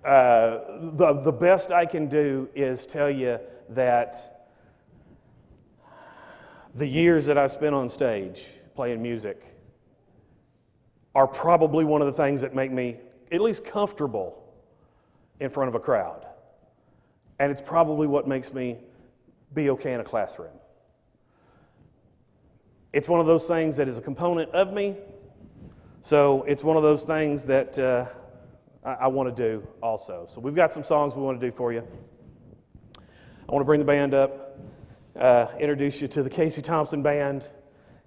Speaker 2: The best I can do is tell you that the years that I've spent on stage playing music are probably one of the things that make me at least comfortable in front of a crowd. And it's probably what makes me be okay in a classroom. It's one of those things that is a component of me, so it's one of those things that I want to do also. So we've got some songs we want to do for you. I want to bring the band up. Introduce you to the Casey Thompson Band.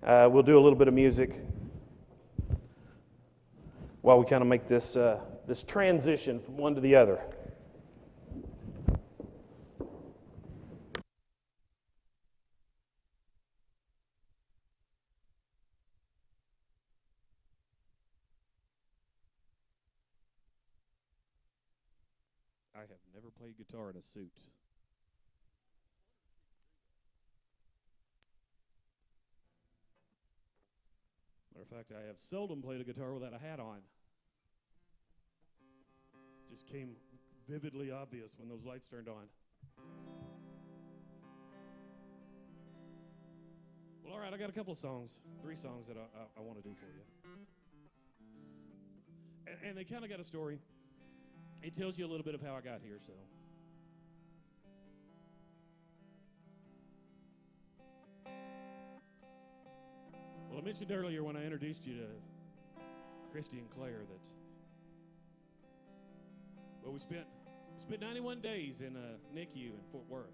Speaker 2: We'll do a little bit of music while we kind of make this transition from one to the other.
Speaker 3: I have never played guitar in a suit. Matter of fact, I have seldom played a guitar without a hat on. Just came vividly obvious when those lights turned on. Well, all right, I got a couple of songs, 3 songs that I want to do for you. And they kind of got a story. It tells you a little bit of how I got here, so. Well, I mentioned earlier when I introduced you to Christy and Claire that, well, we spent 91 days in a NICU in Fort Worth.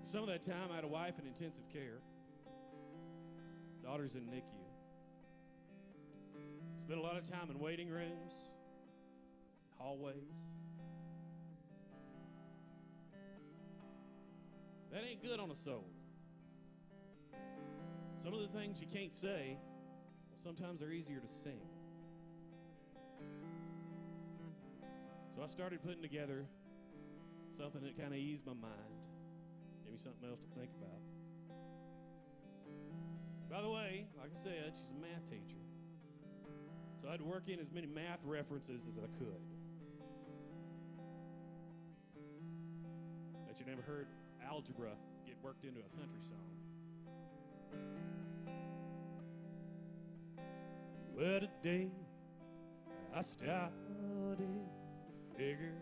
Speaker 3: For some of that time, I had a wife in intensive care, daughters in NICU. Spent a lot of time in waiting rooms, hallways. That ain't good on a soul. Some of the things you can't say, well, sometimes they're easier to sing. So I started putting together something that kind of eased my mind, gave me something else to think about. By the way, like I said, she's a math teacher. So I had to work in as many math references as I could. Bet you never heard algebra get worked into a country song. Well, today I started to figure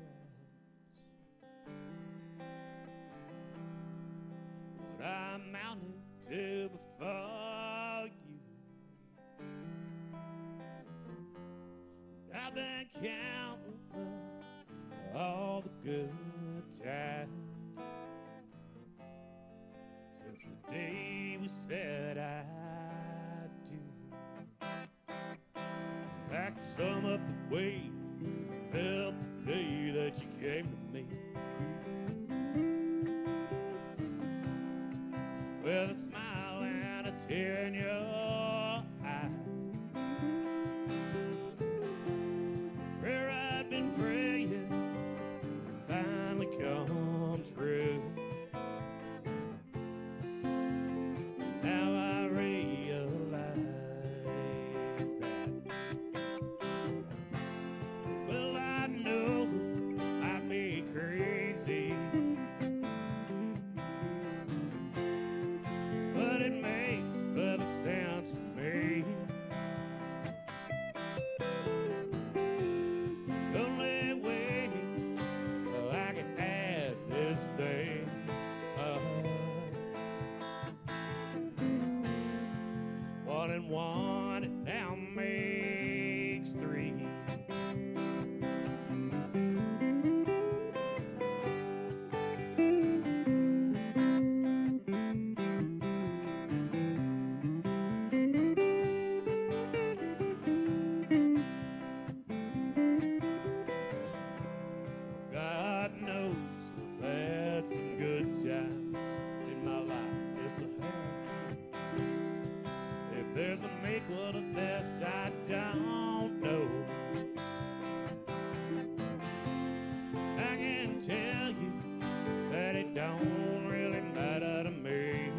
Speaker 3: out what I amounted to before you. I've been counting up all the good times since the day we said I do. I can sum up the way I felt the day that you came to me. With a smile and a tear in your eye. The prayer I've been praying finally come true. Now I realize that, well, I know I'd be crazy, but it makes perfect sense to me. The only way I can add this thing up. 1 and 1, it now makes 3. God knows I've had some good times in my life, yes I have. If there's an equal to this, I don't know. I can tell you that it don't really matter to me.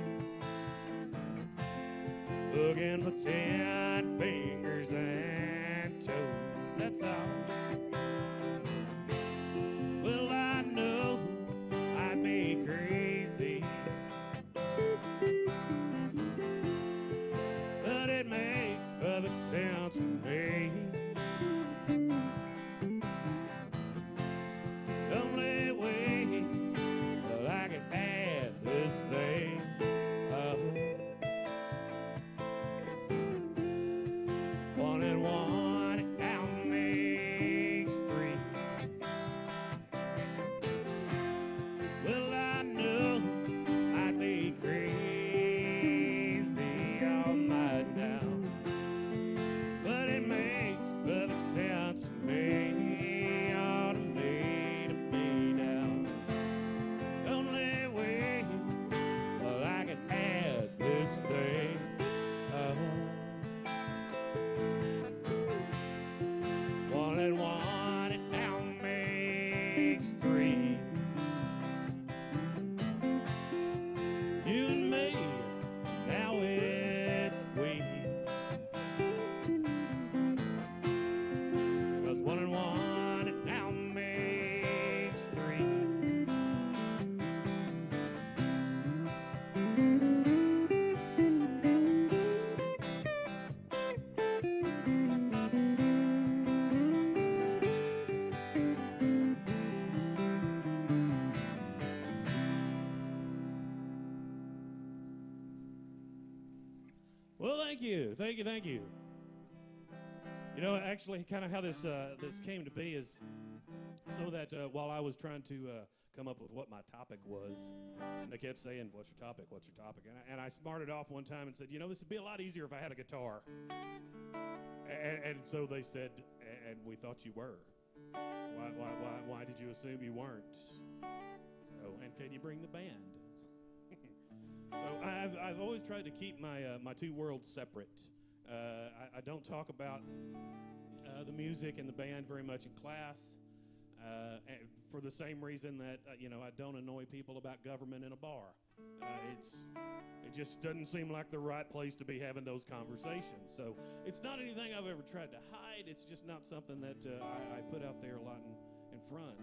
Speaker 3: Looking for 10 fingers and toes, that's all. Well, I know I'd be crazy, but it makes perfect sense to me. The only way I can add this thing up. 1 and 1, it now makes 3. Well, I know I'd be crazy all night now, but it makes perfect sense to me, all to me now. The only way I can add this thing up. 1 and 1, it now makes 3. You and me, now it's we. 'Cause 1 and 1, it now makes 3. Well, thank you. You know, actually, kind of how this came to be is so that while I was trying to come up with what my topic was, and they kept saying, "What's your topic? What's your topic?" And I smarted off one time and said, "You know, this would be a lot easier if I had a guitar." And so they said, "And we thought you were. Why did you assume you weren't?" So, and can you bring the band? So I've always tried to keep my two worlds separate. I don't talk about the music and the band very much in class, and for the same reason that I don't annoy people about government in a bar. It just doesn't seem like the right place to be having those conversations. So it's not anything I've ever tried to hide. It's just not something that I put out there a lot in front.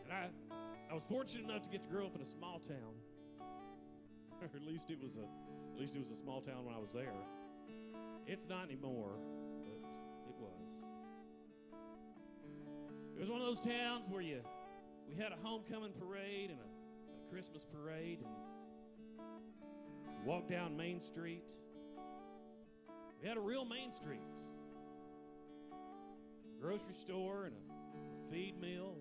Speaker 3: And I was fortunate enough to get to grow up in a small town. Or at least it was a small town when I was there. It's not anymore, but it was. It was one of those towns where we had a homecoming parade and a Christmas parade, and you walked down Main Street. We had a real Main Street. A grocery store and a feed mill.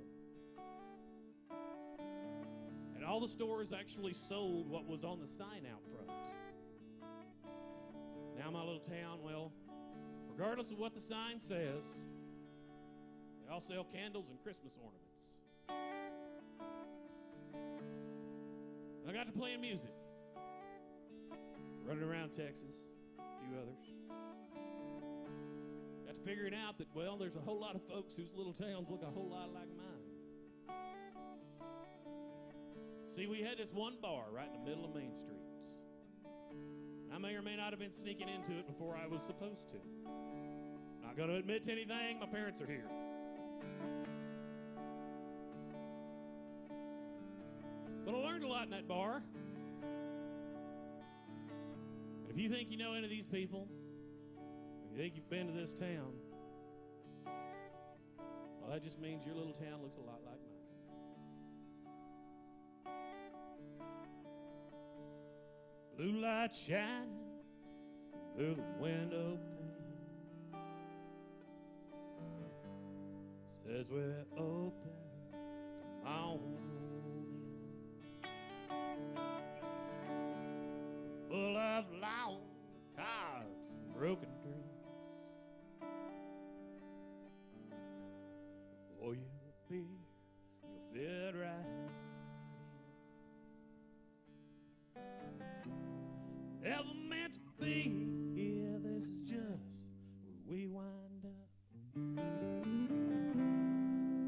Speaker 3: And all the stores actually sold what was on the sign out front. Now my little town, well, regardless of what the sign says, they all sell candles and Christmas ornaments. And I got to playing music. Running around Texas, a few others. Got to figuring out that, well, there's a whole lot of folks whose little towns look a whole lot like mine. See, we had this one bar right in the middle of Main Street. I may or may not have been sneaking into it before I was supposed to. Not going to admit to anything, my parents are here. But I learned a lot in that bar. And if you think you know any of these people, or you think you've been to this town, well, that just means your little town looks a lot like mine. Blue light shining through the window pane, says we're open, come on in. Full of long hearts and broken dreams. Boy, you'll be, you'll fit right in. Ever meant to be here, this is just where we wind up.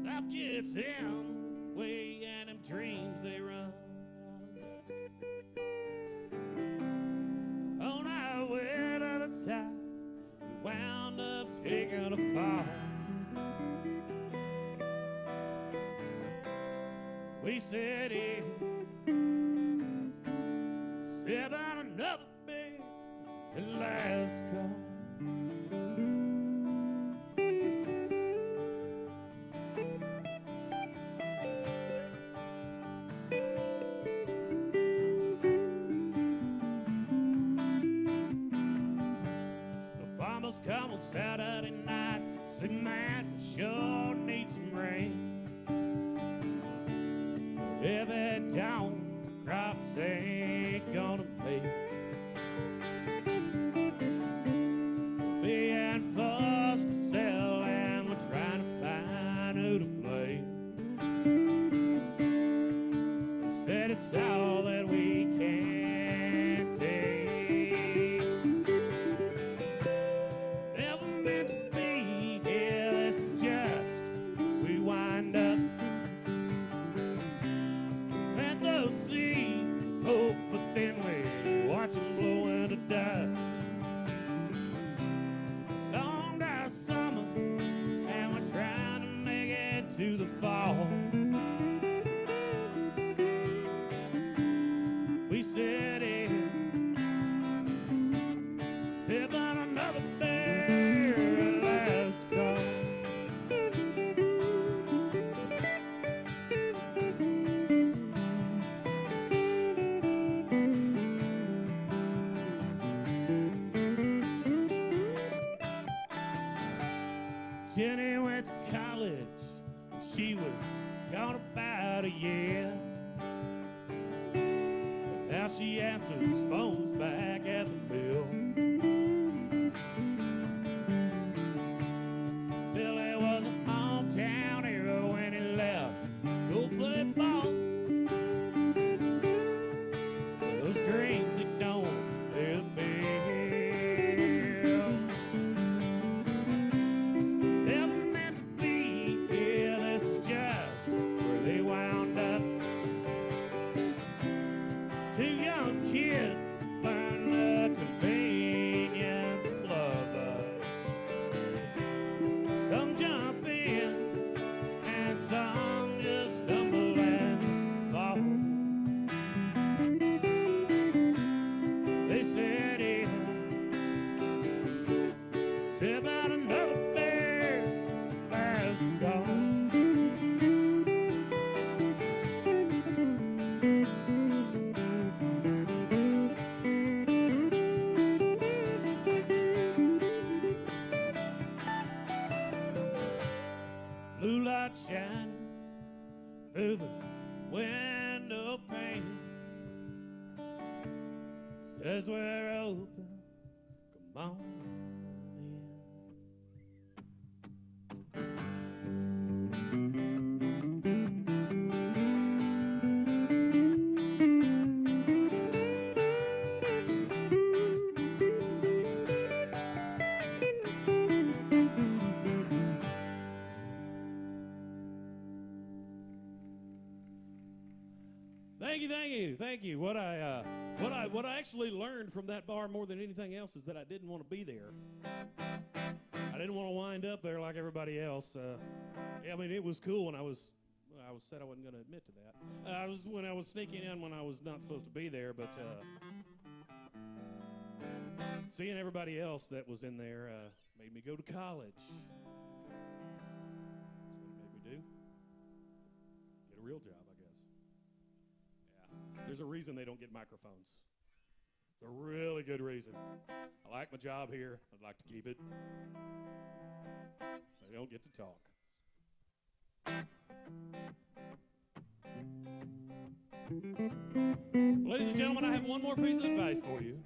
Speaker 3: Life gets in the way and them dreams, they run out of luck. On our way to the top, we wound up taking a fall. We sit here, sip on another beer, and last call. The farmers come on Saturday nights and say, man, we sure need some rain. But if it don't, crops ain't gonna make. We're being forced to sell and we're trying to find who to blame. They said it's all that we can take. Never meant to be here, this is just we wind up. Plant those seeds of hope, but then we watch them blow into dust. Long dark summer, and we're trying to make it to the fall. We sit here, sipping another beer, last call. Jenny went to college and she was gone about a year. But now she answers phones back at the mill. Billy was a hometown hero when he left. Go play ball. Those dreams that don't pay the bills. Never meant to be here, this is just where they wound up. Two young kids learn to convey shining through the window pane. It says we're open, come on in. Thank you. What I actually learned from that bar more than anything else is that I didn't want to be there. I didn't want to wind up there like everybody else. I mean, it was cool when I said I wasn't going to admit to that. When I was sneaking in when I was not supposed to be there, but seeing everybody else that was in there made me go to college. That's what it made me do. Get a real job, I guess. Yeah. There's a reason they don't get microphones. It's a really good reason. I like my job here. I'd like to keep it. They don't get to talk. Ladies and gentlemen, I have one more piece of advice for you.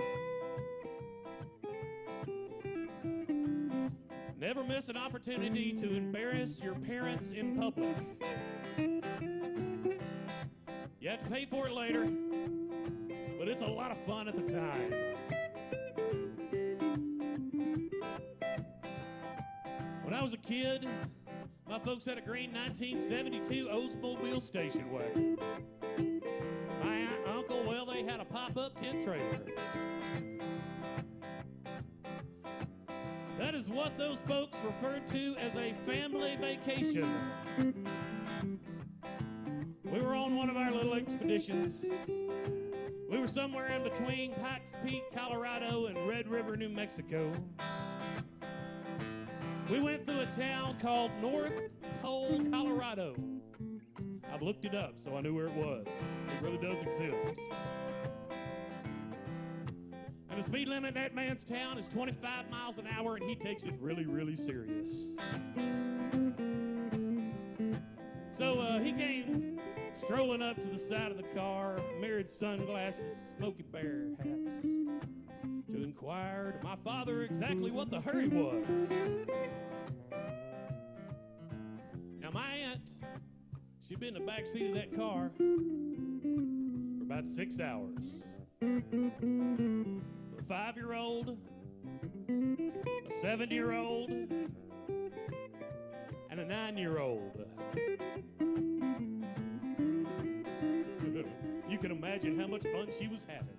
Speaker 3: Never miss an opportunity to embarrass your parents in public. You have to pay for it later, but it's a lot of fun at the time. When I was a kid, my folks had a green 1972 Oldsmobile station wagon. My aunt and uncle, well, they had a pop-up tent trailer. That is what those folks referred to as a family vacation. We were on one of our little expeditions. We were somewhere in between Pikes Peak, Colorado, and Red River, New Mexico. We went through a town called North Pole, Colorado. I've looked it up, so I knew where it was. It really does exist. And the speed limit in that man's town is 25 miles an hour, and he takes it really, really serious. So he came strolling up to the side of the car, mirrored sunglasses, Smokey Bear hat, to inquire to my father exactly what the hurry was. Now, my aunt, she'd been in the back seat of that car for about 6 hours. A 5-year-old, a 7-year-old, and a 9-year-old. You can imagine how much fun she was having.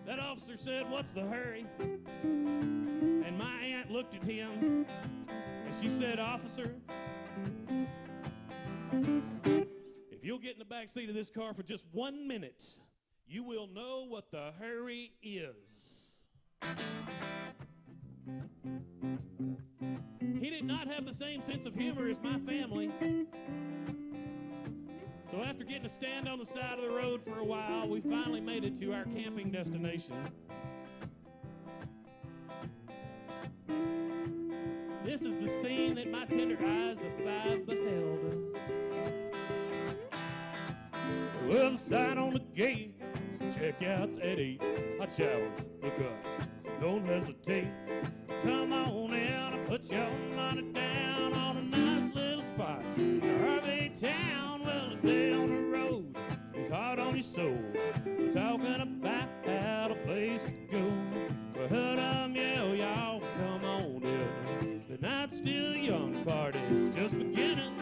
Speaker 3: That officer said, "What's the hurry?" And my aunt looked at him, and she said, "Officer, if you'll get in the back seat of this car for just 1 minute, you will know what the hurry is." He did not have the same sense of humor as my family. So after getting a stand on the side of the road for a while, we finally made it to our camping destination. This is the scene that my tender eyes of 5 beheld. Well, the sign on the gate says checkouts at 8. Hot showers, hookups, so don't hesitate. Come on in and put your money down on a nice little spot in RV town. Well, a day on the road is hard on your soul. We're talking about a place to go. Well, heard 'em yell, y'all, come on in. The night's still young, the party's just beginning.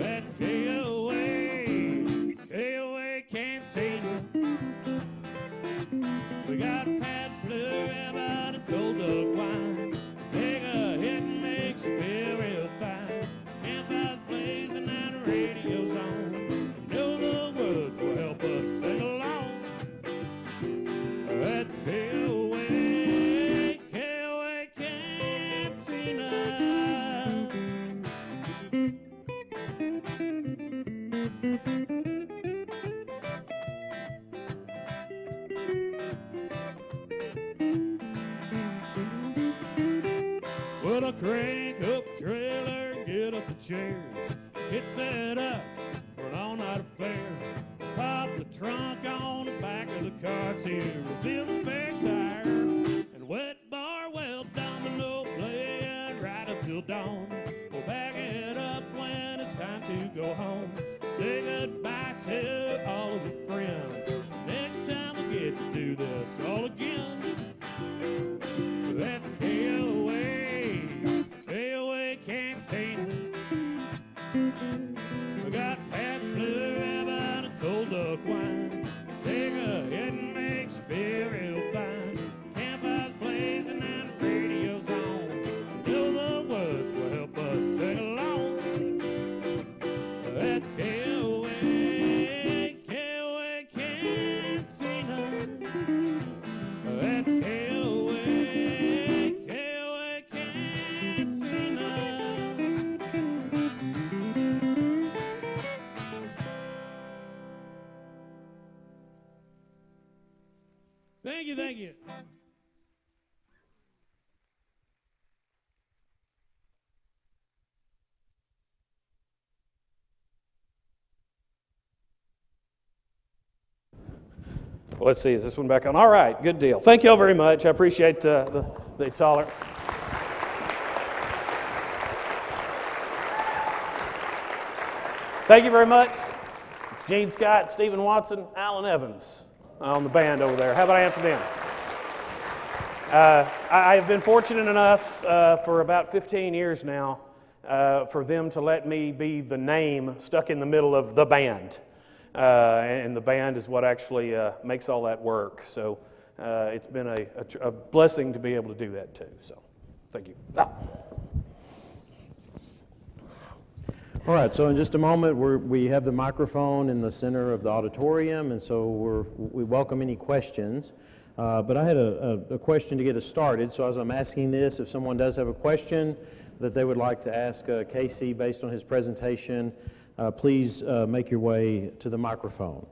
Speaker 3: At the KOA Cantina. We got Pabst Blue Ribbon and cold duck wine. Take a hit and makes you feel real fine. Campfire's blazing and the radio's on. You know the words will help us sing along. At the KOA Cantina. Well, I crank chairs, get set up for an all-night affair. Pop the trunk on the back of the car to reveal the spare tire. And wet bar, well, domino playing right up till dawn. We'll back it up when it's time to go home. Say goodbye to all of the friends. Next time we'll get to do this all again. At the KOA Cantina. We got Pabst Blue Ribbon and cold duck wine. Take a hit and makes you feel real fine. Campfires blazing and the radio's on. You know the words will help us sing along. At the KOA Cantina. At the KOA Cantina. Thank you, thank you.
Speaker 2: Let's see, is this one back on? All right, good deal. Thank you all very much. I appreciate the tolerance. Thank you very much. It's Gene Scott, Stephen Watson, Alan Evans on the band over there. How about a hand for them? I have been fortunate enough for about 15 years now for them to let me be the name stuck in the middle of the band. And the band is what actually makes all that work. So it's been a blessing to be able to do that too. So thank you.
Speaker 1: All right, so in just a moment, we have the microphone in the center of the auditorium, and so we welcome any questions. But I had a question to get us started, so as I'm asking this, if someone does have a question that they would like to ask Casey based on his presentation, please make your way to the microphone.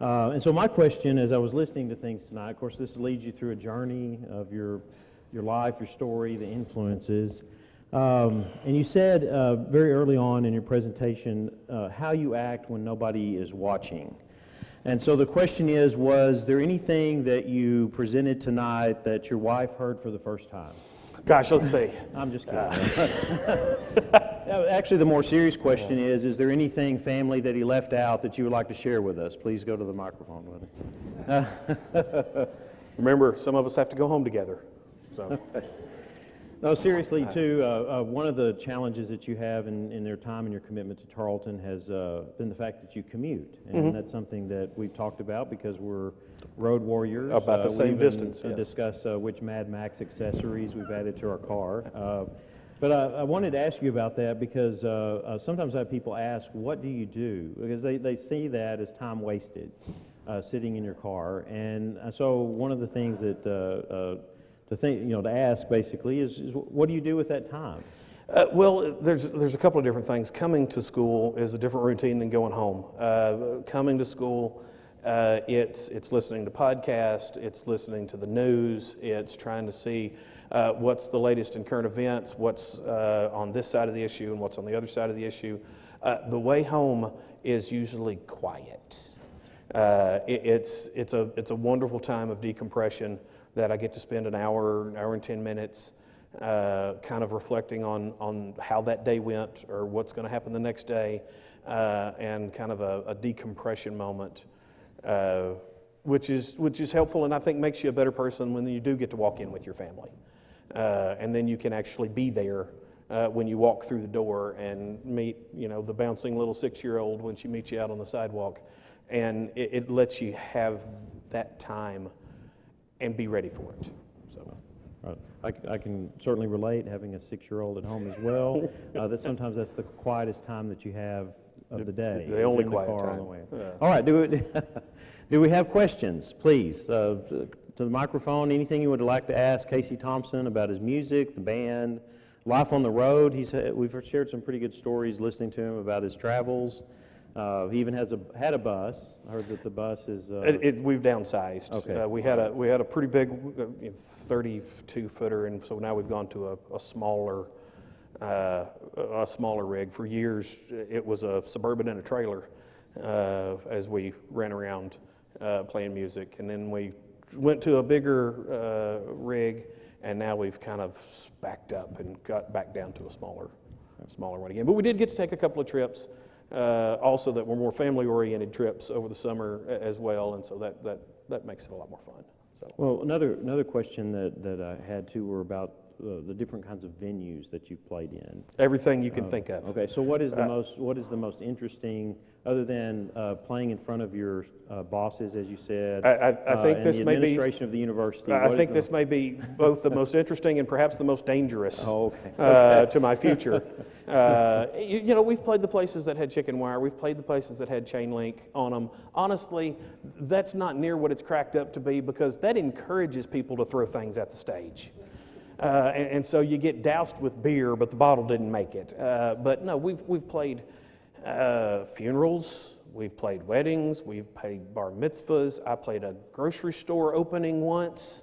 Speaker 1: And so my question, as I was listening to things tonight, of course, this leads you through a journey of your life, your story, the influences. And you said very early on in your presentation how you act when nobody is watching. And so the question is, was there anything that you presented tonight that your wife heard for the first time?
Speaker 2: Gosh, let's see.
Speaker 1: I'm just kidding. Actually, the more serious question is there anything, family, that he left out that you would like to share with us? Please go to the microphone with him.
Speaker 2: Remember, some of us have to go home together. So.
Speaker 1: No, seriously, too, one of the challenges that you have in their time and your commitment to Tarleton has been the fact that you commute. And that's something that we've talked about because we're road warriors.
Speaker 2: About the same distance, yes.
Speaker 1: Discuss which Mad Max accessories we've added to our car. But I wanted to ask you about that because sometimes I have people ask, what do you do? Because they see that as time wasted, sitting in your car. And so one of the things that to ask basically is what do you do with that time?
Speaker 2: Well, there's a couple of different things. Coming to school is a different routine than going home. Coming to school, it's listening to podcasts, it's listening to the news, it's trying to see what's the latest in current events, what's on this side of the issue and what's on the other side of the issue. The way home is usually quiet. It's a wonderful time of decompression that I get to spend an hour and 10 minutes kind of reflecting on how that day went or what's going to happen the next day, and kind of a decompression moment, which is helpful and I think makes you a better person when you do get to walk in with your family. And then you can actually be there when you walk through the door and meet the bouncing little 6-year-old when she meets you out on the sidewalk. And it lets you have that time and be ready for it. So,
Speaker 1: I can certainly relate, having a 6-year-old at home as well. Sometimes that's the quietest time that you have of the day.
Speaker 2: The only quiet
Speaker 1: car
Speaker 2: time.
Speaker 1: On the way. Yeah. All right, do we have questions? Please, to the microphone. Anything you would like to ask Casey Thompson about his music, the band, life on the road? We've shared some pretty good stories listening to him about his travels. He even had a bus. I heard that the bus is.
Speaker 2: We've downsized.
Speaker 1: Okay.
Speaker 2: We had a pretty big 32-footer, and so now we've gone to a smaller a smaller rig. For years, it was a Suburban and a trailer as we ran around playing music. And then we went to a bigger rig, and now we've kind of backed up and got back down to a smaller one again. But we did get to take a couple of trips, also that were more family-oriented trips over the summer as well, and so that makes it a lot more fun. So.
Speaker 1: Well, another question that I had too were about the different kinds of venues that you've played in.
Speaker 2: Everything you can think of.
Speaker 1: Okay, so what is the most interesting, other than playing in front of your bosses, as you said?
Speaker 2: I think this
Speaker 1: the
Speaker 2: may be
Speaker 1: administration of the university.
Speaker 2: I think this may be both the most interesting and perhaps the most dangerous
Speaker 1: okay.
Speaker 2: to my future. You know, we've played the places that had chicken wire. We've played the places that had chain link on them. Honestly, that's not near what it's cracked up to be, because that encourages people to throw things at the stage. And so you get doused with beer, but the bottle didn't make it. But no, we've played funerals, we've played weddings, we've played bar mitzvahs. I played a grocery store opening once.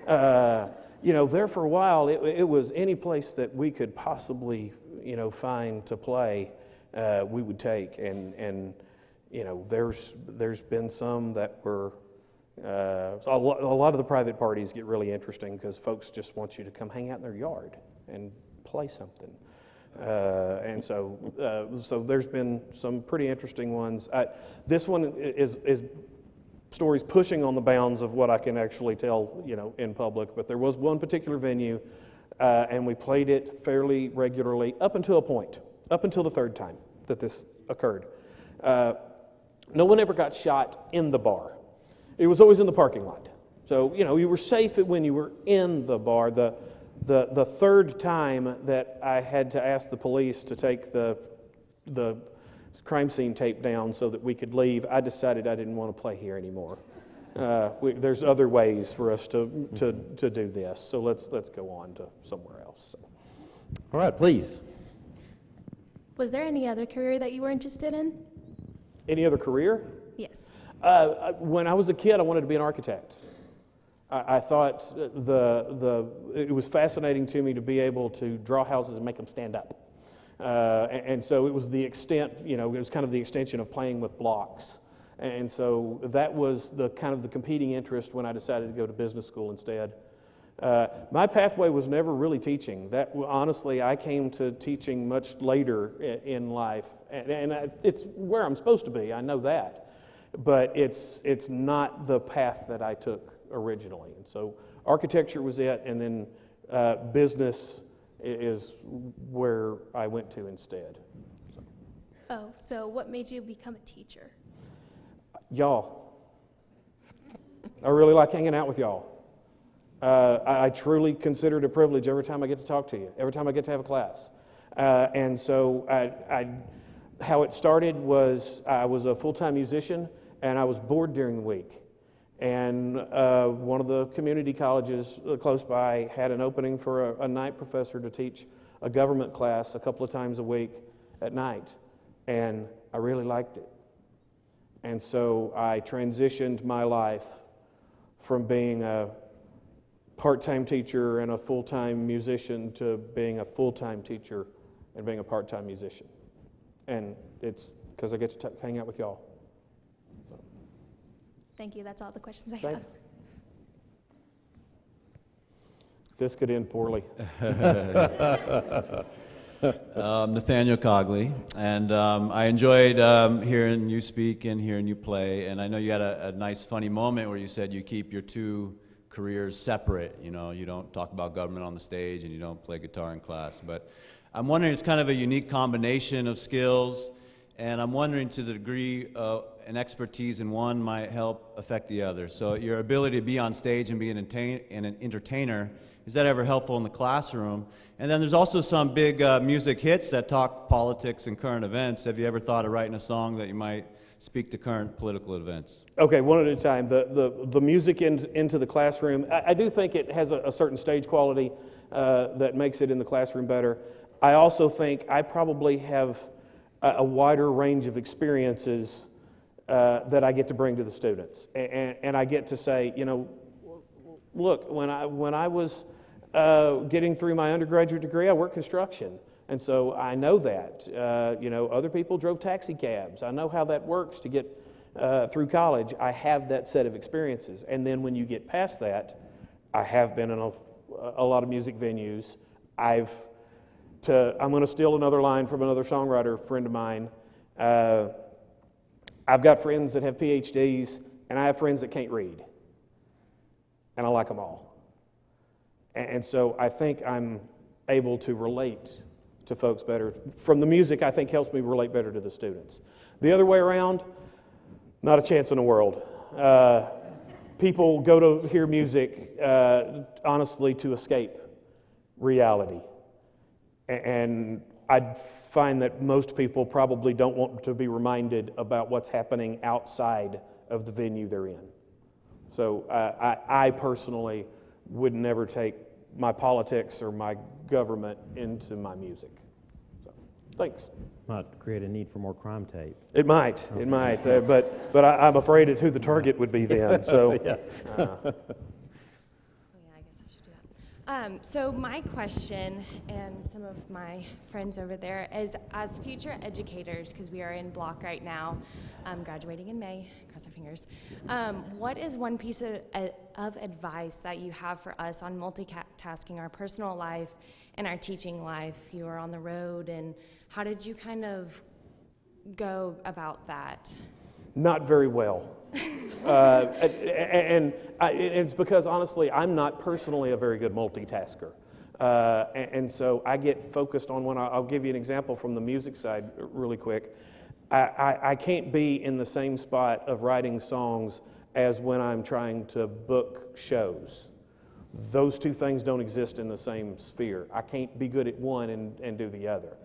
Speaker 2: You know, there for a while, it was any place that we could possibly, you know, find to play, we would take. And you know, there's been some that were. So a lot of the private parties get really interesting because folks just want you to come hang out in their yard and play something. And so there's been some pretty interesting ones. This one is stories pushing on the bounds of what I can actually tell, you know, in public. But there was one particular venue, and we played it fairly regularly up until a point, up until the third time that this occurred. No one ever got shot in the bar. It was always in the parking lot. So, you know, you were safe when you were in the bar. The third time that I had to ask the police to take the crime scene tape down so that we could leave, I decided I didn't want to play here anymore. There's other ways for us to do this. So let's go on to somewhere else. So.
Speaker 1: All right, please.
Speaker 4: Was there any other career that you were interested in?
Speaker 2: Any other career?
Speaker 4: Yes.
Speaker 2: When I was a kid, I wanted to be an architect. I thought it was fascinating to me to be able to draw houses and make them stand up. And so it was the extent, you know, it was kind of the extension of playing with blocks. And so that was the kind of the competing interest when I decided to go to business school instead. My pathway was never really teaching. Honestly, I came to teaching much later in life. And it's where I'm supposed to be, I know that. But it's not the path that I took originally. And so architecture was it, and then business is where I went to instead.
Speaker 4: So what made you become a teacher?
Speaker 2: Y'all. I really like hanging out with y'all. I truly consider it a privilege every time I get to talk to you, every time I get to have a class. And so how it started was I was a full-time musician, and I was bored during the week. And one of the community colleges close by had an opening for a night professor to teach a government class a couple of times a week at night. And I really liked it. And so I transitioned my life from being a part-time teacher and a full-time musician to being a full-time teacher and being a part-time musician. And it's because I get to hang out with y'all.
Speaker 4: Thank you. That's all the questions I
Speaker 2: Thanks.
Speaker 4: have.
Speaker 2: This could end poorly.
Speaker 5: Nathaniel Cogley, and I enjoyed hearing you speak and hearing you play, and I know you had a nice funny moment where you said you keep your two careers separate. You know, you don't talk about government on the stage and you don't play guitar in class, but I'm wondering, it's kind of a unique combination of skills, and I'm wondering to the degree an expertise in one might help affect the other. So your ability to be on stage and be an entertainer, is that ever helpful in the classroom? And then there's also some big music hits that talk politics and current events. Have you ever thought of writing a song that you might speak to current political events?
Speaker 2: Okay, one at a time. The music into the classroom, I do think it has a certain stage quality that makes it in the classroom better. I also think I probably have a wider range of experiences that I get to bring to the students. And I get to say, you know, look, when I was getting through my undergraduate degree, I worked construction. And so I know that. Other people drove taxi cabs. I know how that works to get through college. I have that set of experiences. And then when you get past that, I have been in a lot of music venues. I'm going to steal another line from another songwriter friend of mine. I've got friends that have PhDs, and I have friends that can't read. And I like them all. And so I think I'm able to relate to folks better. From the music, I think helps me relate better to the students. The other way around, not a chance in the world. People go to hear music, honestly, to escape reality. And I find that most people probably don't want to be reminded about what's happening outside of the venue they're in. So I personally would never take my politics or my government into my music. So, thanks.
Speaker 1: Might create a need for more crime tape.
Speaker 2: It might, but I'm afraid at who the target would be then. So,
Speaker 6: Yeah, I guess I should do that. So my question, and some of my friends over there, is as future educators, because we are in block right now, graduating in May, cross our fingers, what is one piece of advice that you have for us on multitasking our personal life and our teaching life? You are on the road, and how did you kind of go about that?
Speaker 2: not very well. It's because, honestly, I'm not personally a very good multitasker. And so I get focused on one. I'll give you an example from the music side really quick. I can't be in the same spot of writing songs as when I'm trying to book shows. Those two things don't exist in the same sphere. I can't be good at one and do the other.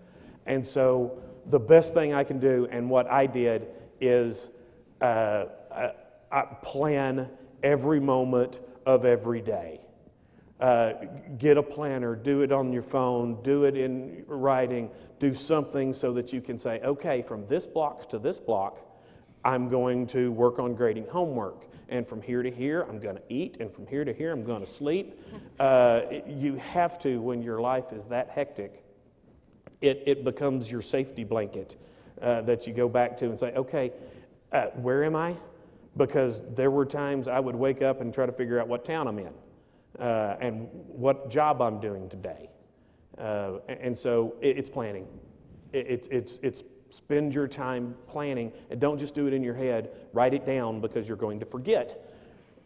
Speaker 2: And so the best thing I can do, and what I did, is I plan every moment of every day. Get a planner, do it on your phone, do it in writing, do something so that you can say, okay, from this block to this block, I'm going to work on grading homework. And from here to here, I'm going to eat. And from here to here, I'm going to sleep. You have to, when your life is that hectic, it becomes your safety blanket that you go back to and say, okay, where am I? Because there were times I would wake up and try to figure out what town I'm in and what job I'm doing today. And so it's planning. It's spend your time planning, and don't just do it in your head. Write it down, because you're going to forget,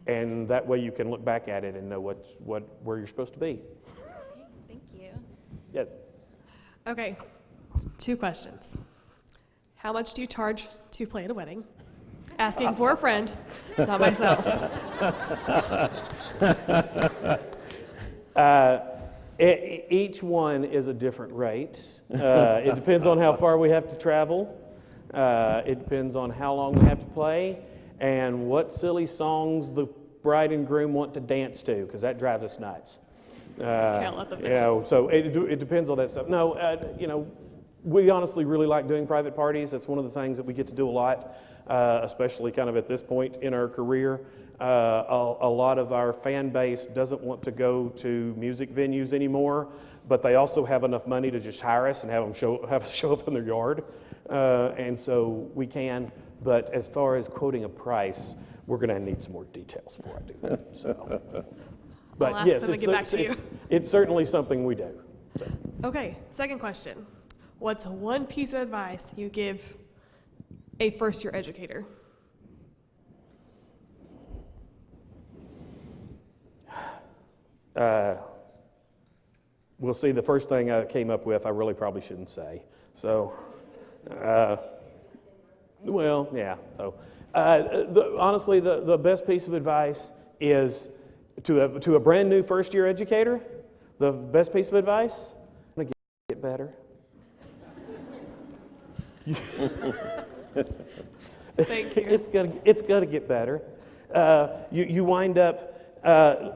Speaker 2: and that way you can look back at it and know where you're supposed to be.
Speaker 6: Okay, thank you.
Speaker 2: Yes.
Speaker 7: Okay, 2 questions. How much do you charge to play at a wedding? Asking for a friend, not myself.
Speaker 2: Each one is a different rate. It depends on how far we have to travel. It depends on how long we have to play, and what silly songs the bride and groom want to dance to, because that drives us nuts.
Speaker 7: Can't let them know.
Speaker 2: So it depends on that stuff. No, we honestly really like doing private parties. That's one of the things that we get to do a lot, especially kind of at this point in our career. A lot of our fan base doesn't want to go to music venues anymore, but they also have enough money to just hire us and have us show up in their yard. And so we can, but as far as quoting a price, we're going to need some more details before I do that. So, but
Speaker 7: I'll ask them to get back to you.
Speaker 2: It's certainly something we do. So.
Speaker 7: Okay, second question. What's one piece of advice you give a first-year educator?
Speaker 2: We'll see, the first thing I came up with, I really probably shouldn't say. So, well, yeah. So, honestly, the best piece of advice is to a brand new first-year educator, the best piece of advice, get better.
Speaker 7: Thank you.
Speaker 2: It's gonna get better. You wind up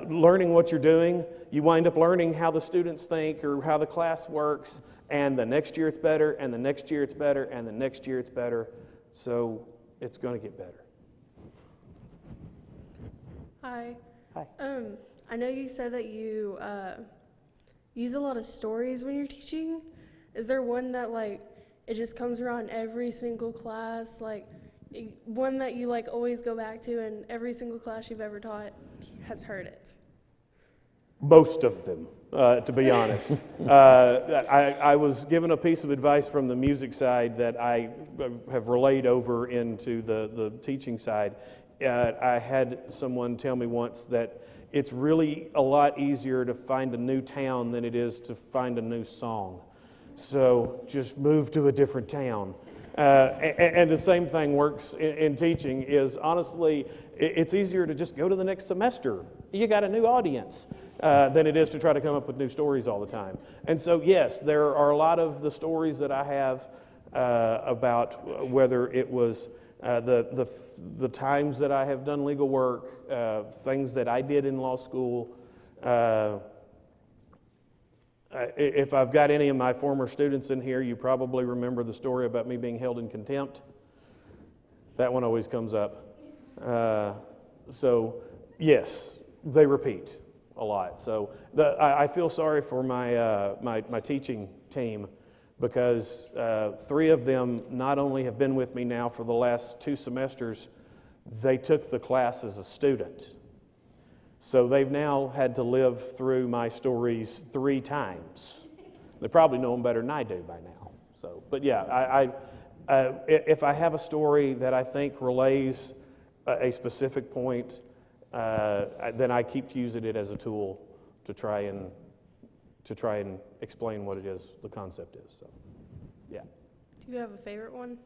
Speaker 2: learning what you're doing. You wind up learning how the students think or how the class works, and the next year it's better, and the next year it's better, and the next year it's better. So it's going to get better.
Speaker 8: Hi.
Speaker 2: Hi.
Speaker 8: I know you said that you use a lot of stories when you're teaching. Is there one that like it just comes around every single class, like one that you like always go back to, and every single class you've ever taught has heard it?
Speaker 2: Most of them, to be honest. I was given a piece of advice from the music side that I have relayed over into the teaching side. I had someone tell me once that it's really a lot easier to find a new town than it is to find a new song. So just move to a different town. And the same thing works in teaching is, honestly, it's easier to just go to the next semester. You got a new audience than it is to try to come up with new stories all the time. And so, yes, there are a lot of the stories that I have about whether it was the times that I have done legal work, things that I did in law school. If I've got any of my former students in here, you probably remember the story about me being held in contempt. That one always comes up. So, yes, they repeat a lot. So I feel sorry for my teaching team, because 3 of them not only have been with me now for the last 2 semesters, they took the class as a student. So they've now had to live through my stories 3 times. They probably know them better than I do by now. So, but yeah, if I have a story that I think relays a specific point, then I keep using it as a tool to try and explain what it is, the concept is. So, yeah.
Speaker 8: Do you have a favorite one?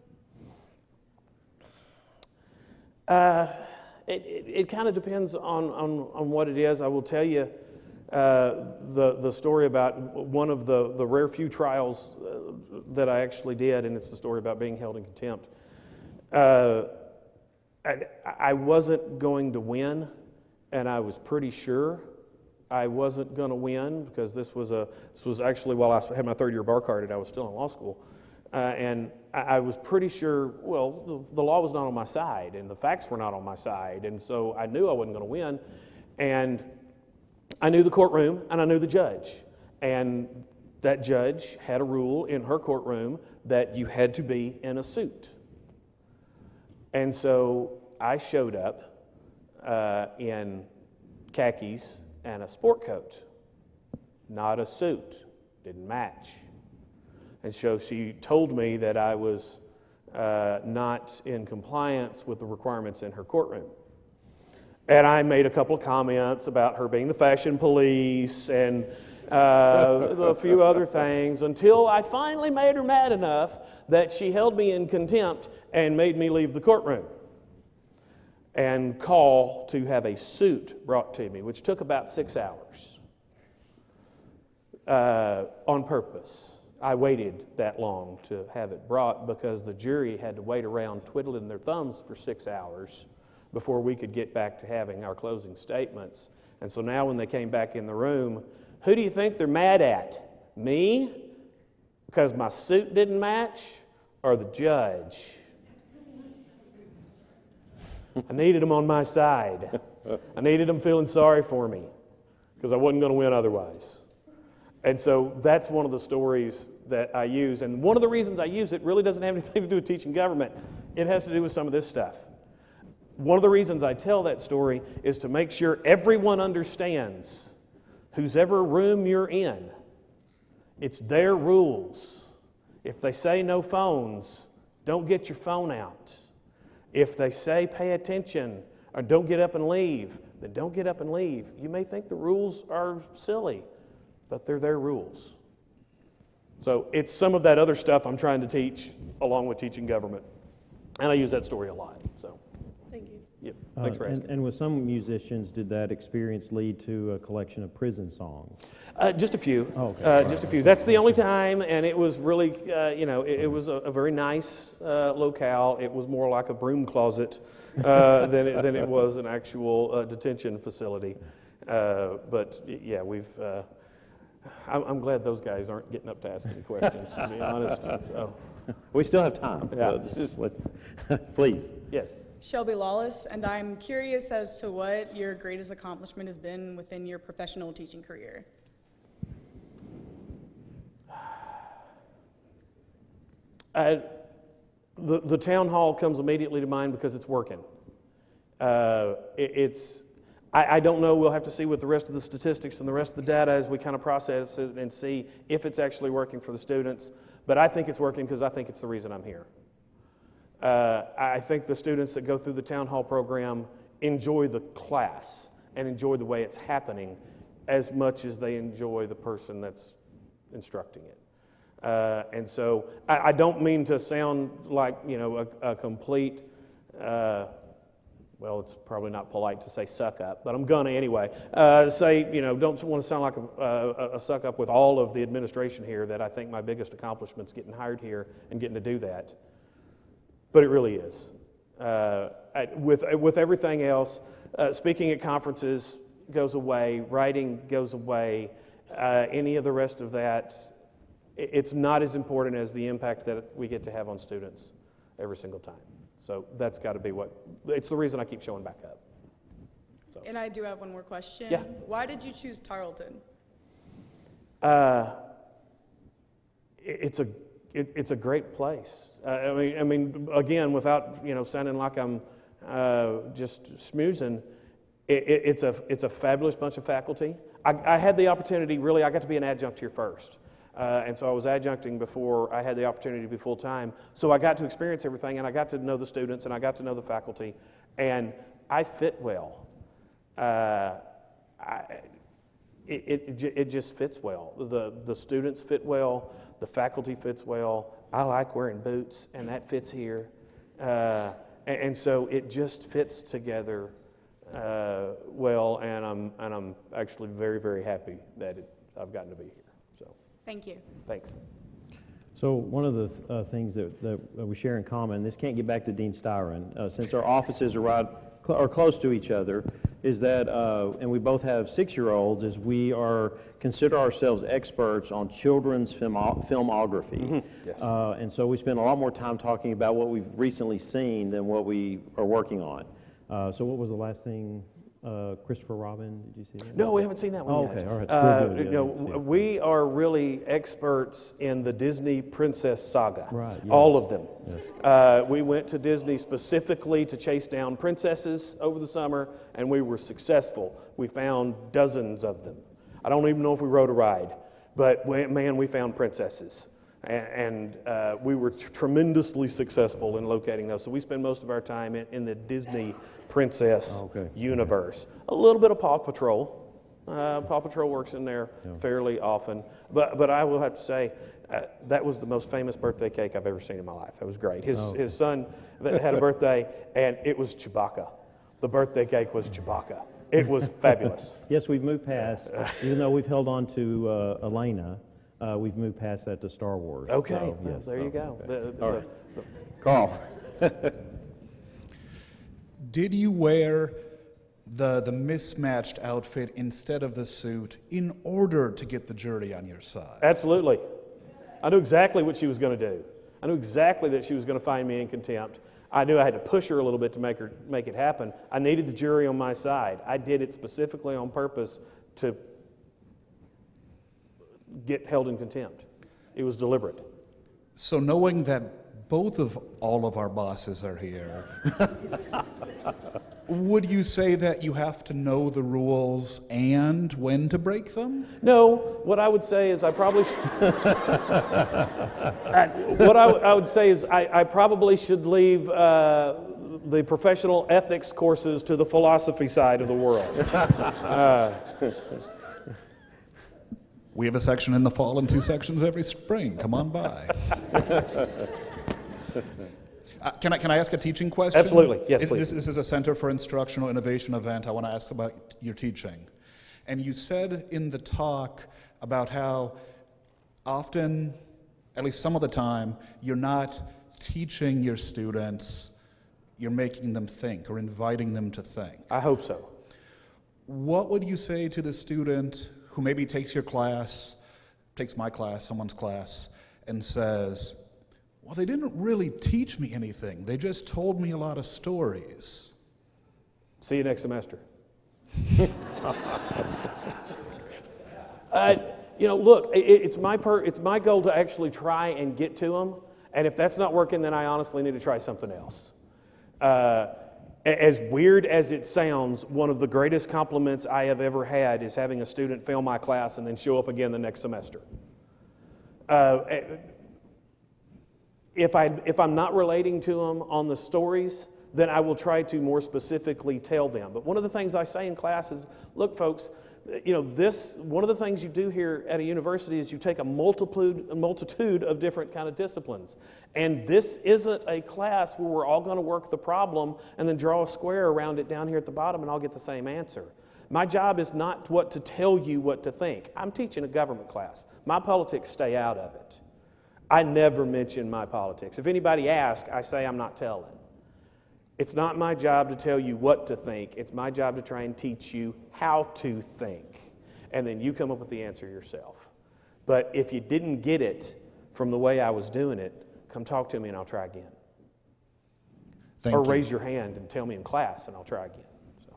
Speaker 2: It kind of depends on what it is. I will tell you the story about one of the rare few trials that I actually did, and it's the story about being held in contempt. I wasn't going to win, and I was pretty sure I wasn't going to win, because this was actually while I had my 3rd-year bar card and I was still in law school. And I was pretty sure, well, the law was not on my side and the facts were not on my side. And so I knew I wasn't going to win. And I knew the courtroom and I knew the judge. And that judge had a rule in her courtroom that you had to be in a suit. And so I showed up in khakis and a sport coat, not a suit, didn't match. And so she told me that I was not in compliance with the requirements in her courtroom. And I made a couple of comments about her being the fashion police and a few other things, until I finally made her mad enough that she held me in contempt and made me leave the courtroom and call to have a suit brought to me, which took about 6 hours on purpose. I waited that long to have it brought because the jury had to wait around twiddling their thumbs for 6 hours before we could get back to having our closing statements. And so now when they came back in the room, who do you think they're mad at? Me, because my suit didn't match, or the judge? I needed them on my side. I needed them feeling sorry for me because I wasn't going to win otherwise. And so that's one of the stories that I use. And one of the reasons I use it really doesn't have anything to do with teaching government. It has to do with some of this stuff. One of the reasons I tell that story is to make sure everyone understands whose ever room you're in, it's their rules. If they say no phones, don't get your phone out. If they say pay attention or don't get up and leave, then don't get up and leave. You may think the rules are silly, but they're their rules. So it's some of that other stuff I'm trying to teach along with teaching government. And I use that story a lot. So,
Speaker 8: Thank you.
Speaker 2: yep. Thanks for asking.
Speaker 1: And with some musicians, did that experience lead to a collection of prison songs?
Speaker 2: Just a few.
Speaker 1: Oh, okay.
Speaker 2: Just a few. That's the only time, and it was really, it was a very nice locale. It was more like a broom closet than it was an actual detention facility. But yeah, I'm glad those guys aren't getting up to ask any questions, to be honest. So,
Speaker 1: We still have time.
Speaker 2: Yeah.
Speaker 1: Just please.
Speaker 2: yes.
Speaker 9: Shelby Lawless, and I'm curious as to what your greatest accomplishment has been within your professional teaching career.
Speaker 2: The town hall comes immediately to mind because it's working. I don't know, we'll have to see what the rest of the statistics and the rest of the data as we kind of process it and see if it's actually working for the students. But I think it's working because I think it's the reason I'm here. I think the students that go through the town hall program enjoy the class and enjoy the way it's happening as much as they enjoy the person that's instructing it. And so I don't mean to sound like, a complete, well, it's probably not polite to say suck up, but I'm gonna anyway. Don't want to sound like a suck up with all of the administration here, that I think my biggest accomplishment is getting hired here and getting to do that. But it really is. With everything else, speaking at conferences goes away, writing goes away, any of the rest of that, it's not as important as the impact that we get to have on students every single time. So that's got to be it's the reason I keep showing back up. So.
Speaker 9: And I do have one more question.
Speaker 2: Yeah.
Speaker 9: Why did you choose Tarleton?
Speaker 2: It's a great place. I mean, again, without sounding like I'm just smoozing, it's a fabulous bunch of faculty. I had the opportunity. Really, I got to be an adjunct here first. And so I was adjuncting before I had the opportunity to be full-time. So I got to experience everything, and I got to know the students, and I got to know the faculty, and I fit well. It just fits well. The students fit well, the faculty fits well. I like wearing boots, and that fits here. And so it just fits together well, and I'm actually very, very happy that I've gotten to be here.
Speaker 9: Thank you.
Speaker 2: Thanks.
Speaker 1: So one of the things that we share in common, this can't get back to Dean Styron, since our offices are close to each other, is that, and we both have 6-year-olds, is we consider ourselves experts on children's filmography.
Speaker 2: Mm-hmm. Yes.
Speaker 1: And so we spend a lot more time talking about what we've recently seen than what we are working on. So what was the last thing? Christopher Robin, did you see that?
Speaker 2: No, we haven't seen that one yet.
Speaker 1: Okay, all right. We're good.
Speaker 2: We are really experts in the Disney princess saga.
Speaker 1: Right. Yeah.
Speaker 2: All of them.
Speaker 1: Yes.
Speaker 2: We went to Disney specifically to chase down princesses over the summer, and we were successful. We found dozens of them. I don't even know if we rode a ride, but man, we found princesses. And we were tremendously successful in locating those. So we spend most of our time in the Disney princess universe. A little bit of Paw Patrol. Paw Patrol works in there fairly often. But I will have to say, that was the most famous birthday cake I've ever seen in my life. That was great. His son had a birthday, and it was Chewbacca. The birthday cake was Chewbacca. It was fabulous.
Speaker 1: Yes, we've moved past, even though we've held on to Elena, we've moved past that to Star Wars.
Speaker 2: Okay,
Speaker 1: So,
Speaker 2: well,
Speaker 1: yes.
Speaker 2: there you go.
Speaker 1: Okay. All right. Carl.
Speaker 10: Did you wear the mismatched outfit instead of the suit in order to get the jury on your side?
Speaker 2: Absolutely. I knew exactly what she was going to do. I knew exactly that she was going to find me in contempt. I knew I had to push her a little bit to make it happen. I needed the jury on my side. I did it specifically on purpose to get held in contempt. It was deliberate.
Speaker 10: So knowing that both of all of our bosses are here, would you say that you have to know the rules and when to break them?
Speaker 2: No, what I would say is I probably what I would say is I probably should leave the professional ethics courses to the philosophy side of the world.
Speaker 10: We have a section in the fall and 2 sections every spring. Come on by. Can I ask a teaching question?
Speaker 2: Absolutely. Yes, please.
Speaker 10: This is a Center for Instructional Innovation event. I want to ask about your teaching. And you said in the talk about how often, at least some of the time, you're not teaching your students, you're making them think or inviting them to think.
Speaker 2: I hope so.
Speaker 10: What would you say to the student who maybe takes your class, takes my class, someone's class, and says, well, they didn't really teach me anything. They just told me a lot of stories.
Speaker 2: See you next semester. Look, it's my goal to actually try and get to them And if that's not working, then I honestly need to try something else. As weird as it sounds, one of the greatest compliments I have ever had is having a student fail my class and then show up again the next semester. If I'm not relating to them on the stories, then I will try to more specifically tell them. But one of the things I say in class is, look, folks, one of the things you do here at a university is you take a multitude of different kind of disciplines. And this isn't a class where we're all going to work the problem and then draw a square around it down here at the bottom and I'll get the same answer. My job is not to tell you what to think. I'm teaching a government class. My politics stay out of it. I never mention my politics. If anybody asks, I say I'm not telling. It's not my job to tell you what to think. It's my job to try and teach you how to think. And then you come up with the answer yourself. But if you didn't get it from the way I was doing it, come talk to me and I'll try again.
Speaker 10: Thank
Speaker 2: or
Speaker 10: you.
Speaker 2: raise your hand and tell me in class and I'll try again. So.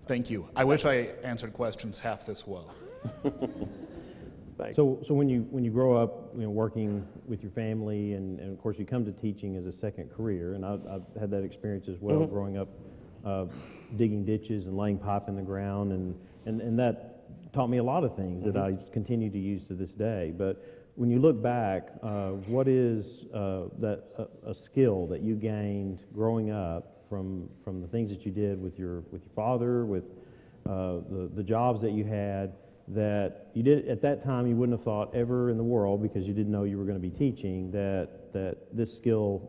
Speaker 10: Thank you. I wish I answered questions half this well.
Speaker 2: Thanks.
Speaker 1: So when you grow up, working with your family, and of course you come to teaching as a second career, and I've had that experience as well, growing up, digging ditches and laying pipe in the ground, and that taught me a lot of things that I continue to use to this day. But when you look back, what is a skill that you gained growing up from the things that you did with your father, with the jobs that you had, that you did at that time you wouldn't have thought ever in the world, because you didn't know you were going to be teaching, that this skill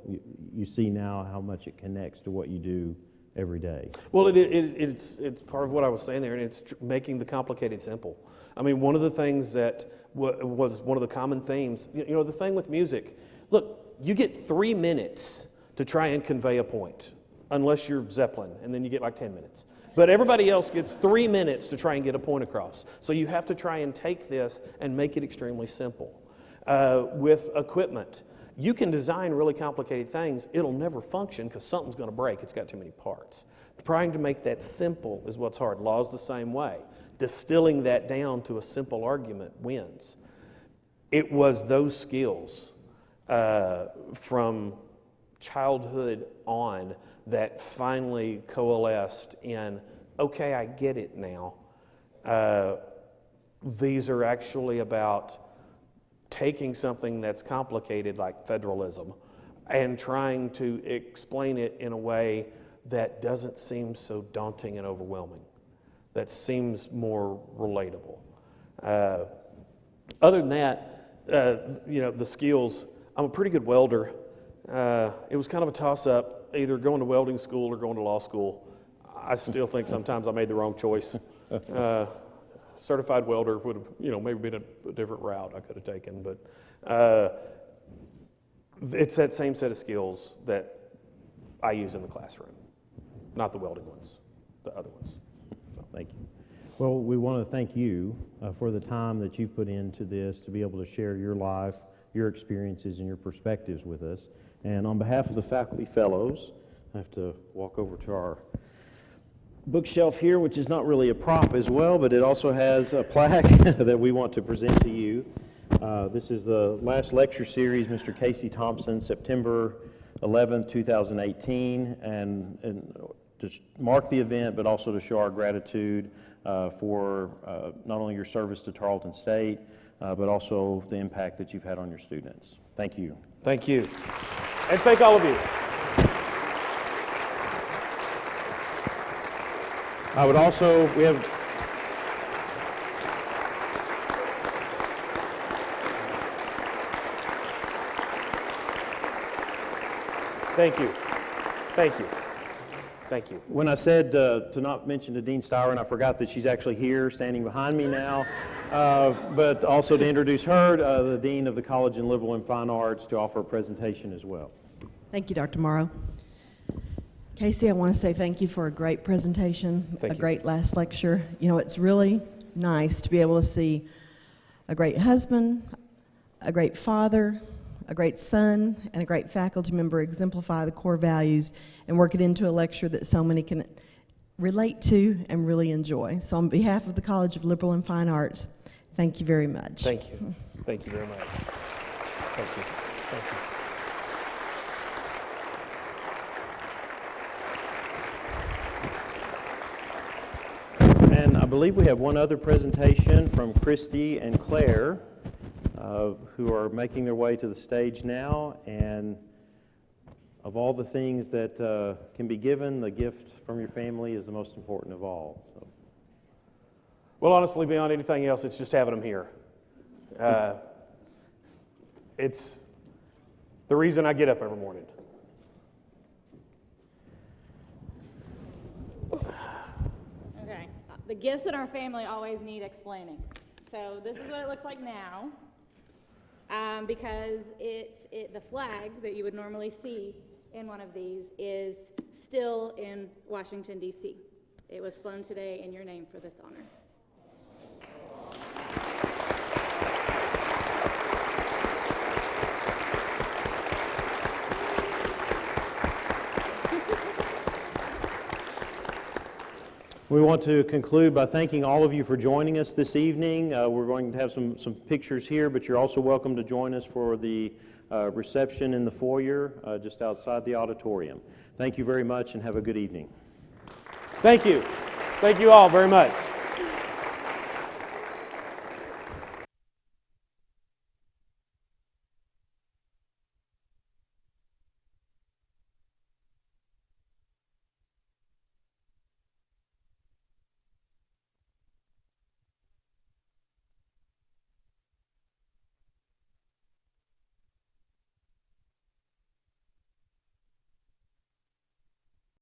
Speaker 1: you see now how much it connects to what you do every day?
Speaker 2: Well, it's part of what I was saying there, and it's making the complicated simple. I mean, one of the things that was one of the common themes, the thing with music, look, you get 3 minutes to try and convey a point, unless you're Zeppelin, and then you get like 10 minutes. But everybody else gets 3 minutes to try and get a point across. So you have to try and take this and make it extremely simple. With equipment, you can design really complicated things. It'll never function because something's going to break. It's got too many parts. Trying to make that simple is what's hard. Law's the same way. Distilling that down to a simple argument wins. It was those skills from childhood on that finally coalesced in, okay, I get it now. These are actually about taking something that's complicated like federalism and trying to explain it in a way that doesn't seem so daunting and overwhelming, that seems more relatable. Other than that, the skills, I'm a pretty good welder. It was kind of a toss-up, either going to welding school or going to law school. I still think sometimes I made the wrong choice. Certified welder would have, maybe been a different route I could have taken, but it's that same set of skills that I use in the classroom, not the welding ones, the other ones. So.
Speaker 1: Thank you. Well, we want to thank you for the time that you've put into this to be able to share your life, your experiences, and your perspectives with us. And on behalf of the faculty fellows, I have to walk over to our bookshelf here, which is not really a prop as well, but it also has a plaque that we want to present to you. This is the last lecture series, Mr. Casey Thompson, September 11th, 2018, and to mark the event, but also to show our gratitude for not only your service to Tarleton State, but also the impact that you've had on your students. Thank you.
Speaker 2: Thank you. And thank all of you.
Speaker 1: I would also, we have,
Speaker 2: Thank you. Thank you. Thank you.
Speaker 1: when I said to not mention to Dean Styron, I forgot that she's actually here, standing behind me now, but also to introduce her, the Dean of the College in Liberal and Fine Arts, to offer a presentation as well.
Speaker 11: Thank you, Dr. Morrow. Casey, I want to say thank you for a great presentation,
Speaker 2: Thank you.
Speaker 11: Great last lecture. It's really nice to be able to see a great husband, a great father, a great son, and a great faculty member exemplify the core values and work it into a lecture that so many can relate to and really enjoy. So on behalf of the College of Liberal and Fine Arts, thank you very much.
Speaker 2: Thank you. Thank you very much. Thank you. Thank you.
Speaker 1: believe we have one other presentation from Christy and Claire, who are making their way to the stage now. And of all the things that can be given, the gift from your family is the most important of all. So.
Speaker 2: Well, honestly, beyond anything else, it's just having them here. It's the reason I get up every morning.
Speaker 12: Okay, the gifts in our family always need explaining. So this is what it looks like now, because the flag that you would normally see in one of these is still in Washington, D.C. It was flown today in your name for this honor.
Speaker 1: We want to conclude by thanking all of you for joining us this evening. We're going to have some pictures here, but you're also welcome to join us for the reception in the foyer just outside the auditorium. Thank you very much and have a good evening.
Speaker 2: Thank you. Thank you all very much.